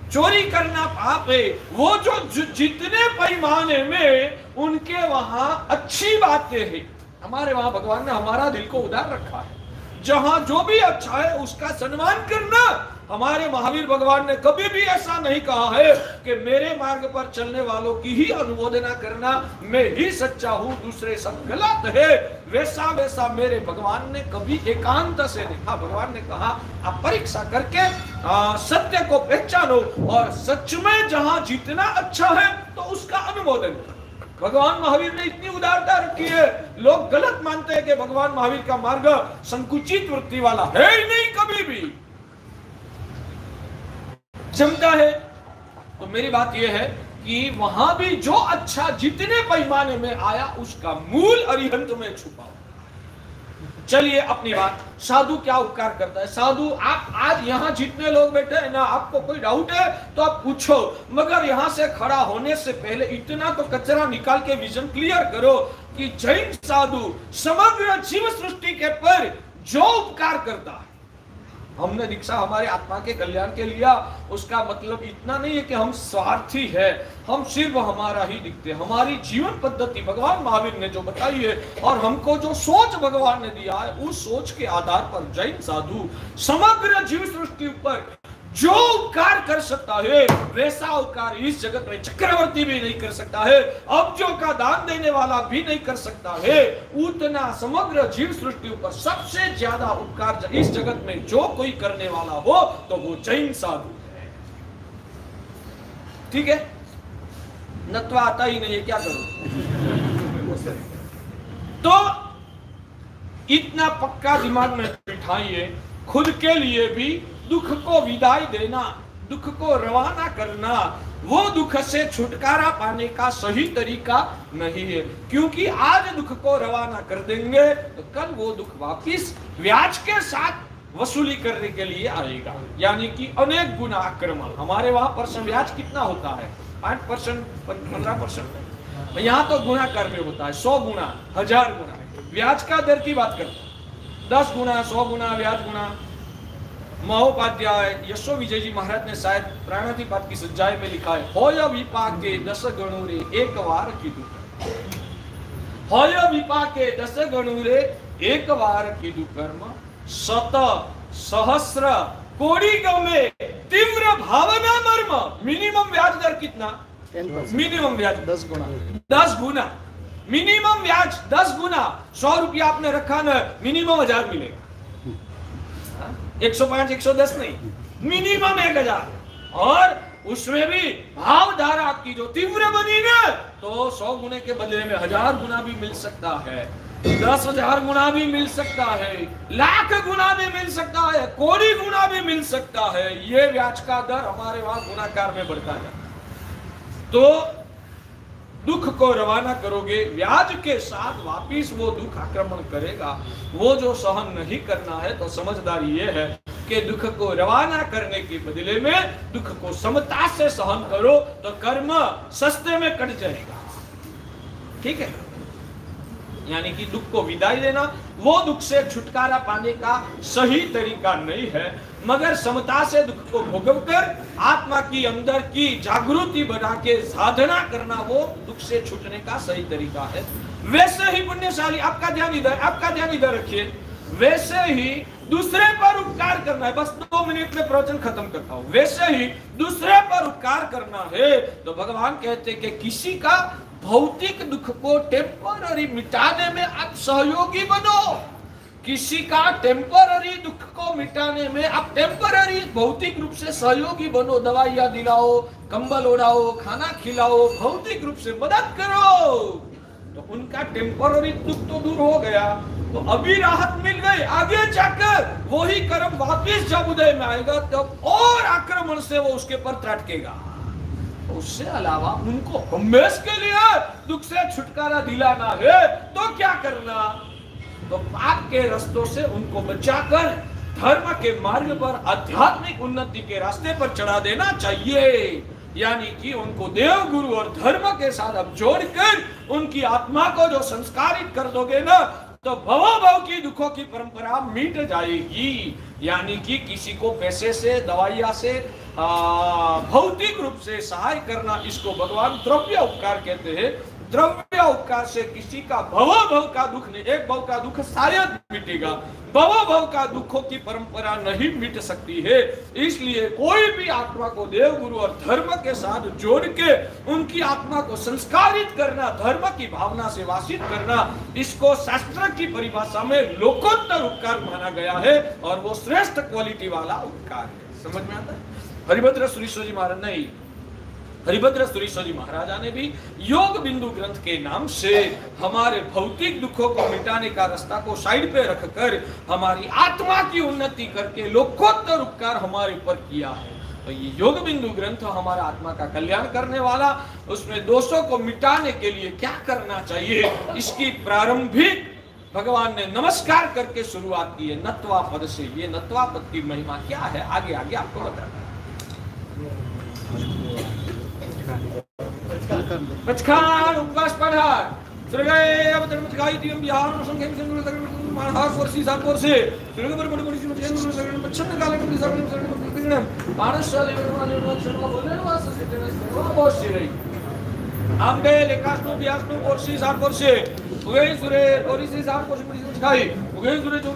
Speaker 1: चोरी करना पाप है। वो जो जितने पैमाने में उनके वहां अच्छी बातें हैं, हमारे वहां भगवान ने हमारा दिल को उदार रखा है। जहां जो भी अच्छा है उसका सम्मान करना। हमारे महावीर भगवान ने कभी भी ऐसा नहीं कहा है कि मेरे मार्ग पर चलने वालों की ही अनुमोदना करना, मैं ही सच्चा हूं, दूसरे सब गलत है। वैसा वैसा मेरे भगवान ने कभी एकांत से देखा। भगवान ने कहा आप परीक्षा करके सत्य को पहचानो और सच में जहां जितना अच्छा है तो उसका अनुमोदन करो। भगवान महावीर ने इतनी उदारता रखी है। लोग गलत मानते हैं कि भगवान महावीर का मार्ग संकुचित वृत्ति वाला है ही नहीं, कभी भी जमता है। तो मेरी बात यह है कि वहां भी जो अच्छा जितने पैमाने में आया उसका मूल अरिहंत में छुपा। चलिए अपनी बात, साधु क्या उपकार करता है? साधु, आप आज यहाँ जितने लोग बैठे हैं ना, आपको कोई डाउट है तो आप पूछो, मगर यहाँ से खड़ा होने से पहले इतना तो कचरा निकाल के विजन क्लियर करो कि जैन साधु समग्र जीव सृष्टि के पर जो उपकार करता है, हमने दीक्षा हमारे आत्मा के कल्याण के लिया, उसका मतलब इतना नहीं है कि हम स्वार्थी है, हम सिर्फ हमारा ही दिखते। हमारी जीवन पद्धति भगवान महावीर ने जो बताई है और हमको जो सोच भगवान ने दिया है, उस सोच के आधार पर जैन साधु समग्र जीव सृष्टि पर जो उपकार कर सकता है वैसा उपकार इस जगत में चक्रवर्ती भी नहीं कर सकता है, अब्जों का दान देने वाला भी नहीं कर सकता है। उतना समग्र जीव सृष्टि पर सबसे ज्यादा उपकार इस जगत में जो कोई करने वाला हो तो वो जैन साधु है। ठीक है? नत्वा आता ही नहीं है, क्या करूं? तो इतना पक्का दिमाग में बिठाइए, खुद के लिए भी दुख को विदाई देना, दुख को रवाना करना, वो दुख से छुटकारा पाने का सही तरीका नहीं है। क्योंकि आज दुख को रवाना कर देंगे तो कल वो दुख वापिस ब्याज के साथ वसूली करने के लिए आएगा, यानी कि अनेक गुना आक्रमण। हमारे वहां पर ब्याज कितना होता है? 5%, 15%। यहाँ तो गुणाकार में होता है 100 गुना, 1000 गुना। ब्याज का दर की बात करते हैं, 10 गुना, 100 गुना ब्याज गुना। महोपाध्याय यशो विजय जी महाराज ने शायद प्राणाधिपात की सज्जाई में लिखा है, होय विपाके 10 गणु रे एक वार कीधु। होय विपाके 10 गणु रे एक बार कीधु कर्म शत सहस्र कोड़ी गमे तीव्र भावना मर्म। मिनिमम ब्याज दर कितना? मिनिमम ब्याज 10 गुना। मिनिमम ब्याज 10 गुना। 100 रुपया आपने रखा ना, मिनिमम 1000 मिलेगा। 105 110 नहीं, मिनिमम 1000। और उसमें भी भावधारा आपकी जो तीव्र बनी ना, तो 100 गुने के बदले में 1000 गुना भी मिल सकता है, 10,000 गुना भी मिल सकता है, लाख गुना भी मिल सकता है, कोड़ी गुना भी मिल सकता है। ये ब्याज का दर हमारे वहां गुणाकार में बढ़ता है। तो दुख को रवाना करोगे, ब्याज के साथ वापिस वो दुख आक्रमण करेगा। वो जो सहन नहीं करना है, तो समझदारी ये है कि दुख को रवाना करने के बदले में दुख को समता से सहन करो, तो कर्म सस्ते में कट जाएगा। ठीक है, यानी कि दुख को विदाई देना वो दुख से छुटकारा पाने का सही तरीका नहीं है, मगर समता से दुख को भोगकर आत्मा की अंदर की जागृति बना के साधना करना वो दुख से छूटने का सही तरीका है। वैसे ही पुण्यशाली, आपका ध्यान इधर रखिए, वैसे ही दूसरे पर उपकार करना है। बस 2 मिनट में प्रवचन खत्म करता हूं। वैसे ही दूसरे पर उपकार करना है, तो भगवान कहते हैं कि किसी का भौतिक दुख को टेम्पररी मिटाने में आप सहयोगी बनो। किसी का टेम्पररी दुख को मिटाने में आप टेम्पररी भौतिक रूप से सहयोगी बनो। दवाइयां दिलाओ, कंबल ओढ़ाओ, खाना खिलाओ, भौतिक रूप से मदद करो, तो उनका टेम्पररी दुख तो दूर हो गया, तो अभी राहत मिल गई। आगे जाकर वही कर्म वापिस जब उदय में आएगा, तब और आक्रमण से वो उसके पर त्रटकेगा। उससे अलावा उनको हमेशा के लिए दुख से छुटकारा दिलाना है, तो क्या करना? तो पाप के रास्तों से उनको बचाकर धर्म के मार्ग पर, आध्यात्मिक उन्नति के रास्ते पर चढ़ा देना चाहिए। यानी कि उनको देव गुरु और धर्म के साथ अब जोड़कर उनकी आत्मा को जो संस्कारित कर दोगे ना, तो भव की दुखों की परंपरा मिट जाएगी। यानी कि किसी को पैसे से, दवाइया से, भौतिक रूप से सहाय करना, इसको भगवान द्रव्य उपकार कहते हैं। द्रव्य उपकार से किसी का भव का दुख नहीं, एक भव का दुख शायद मिटेगा, भव का दुखों की परंपरा नहीं मिट सकती है। इसलिए कोई भी आत्मा को देव गुरु और धर्म के साथ जोड़ के उनकी आत्मा को संस्कारित करना, धर्म की भावना से वासित करना, इसको शास्त्र की परिभाषा में लोकोत्तर उपकार माना गया है, और वो श्रेष्ठ क्वालिटी वाला उपकार है। समझ में आता है? हरिभद्र सुरीश्वर जी महाराज नहीं, हरिभद्र सुरीश्वर जी महाराजा ने भी योग बिंदु ग्रंथ के नाम से हमारे भौतिक दुखों को मिटाने का रास्ता को साइड पे रखकर हमारी आत्मा की उन्नति करके लोकोत्तर उपकार हमारे ऊपर किया है। तो ये योग बिंदु ग्रंथ हमारा आत्मा का कल्याण करने वाला, उसमें दोषों को मिटाने के लिए क्या करना चाहिए, इसकी प्रारंभिक भगवान ने नमस्कार करके शुरुआत की है नत्वा पद से। ये नत्वा पद की महिमा क्या है, आगे आगे आपको बताना। बचखान उपवास पढ़ार सुरगय अवतरण मचकाई दियम बिहार संख्या में संगुल तक महार वर्षी सात वर्ष सुरगय पर बड़ी सी मचकाई में सगण बच्चन काले में सगण सगण पारसाले वाले शर्मा बोले वास से बहुत सी रही आंबे लेकास्नो बियास्नो वर्षी सात वर्ष उगे सुरे ओरिसी सात वर्ष मचकाई उगे सुरे जो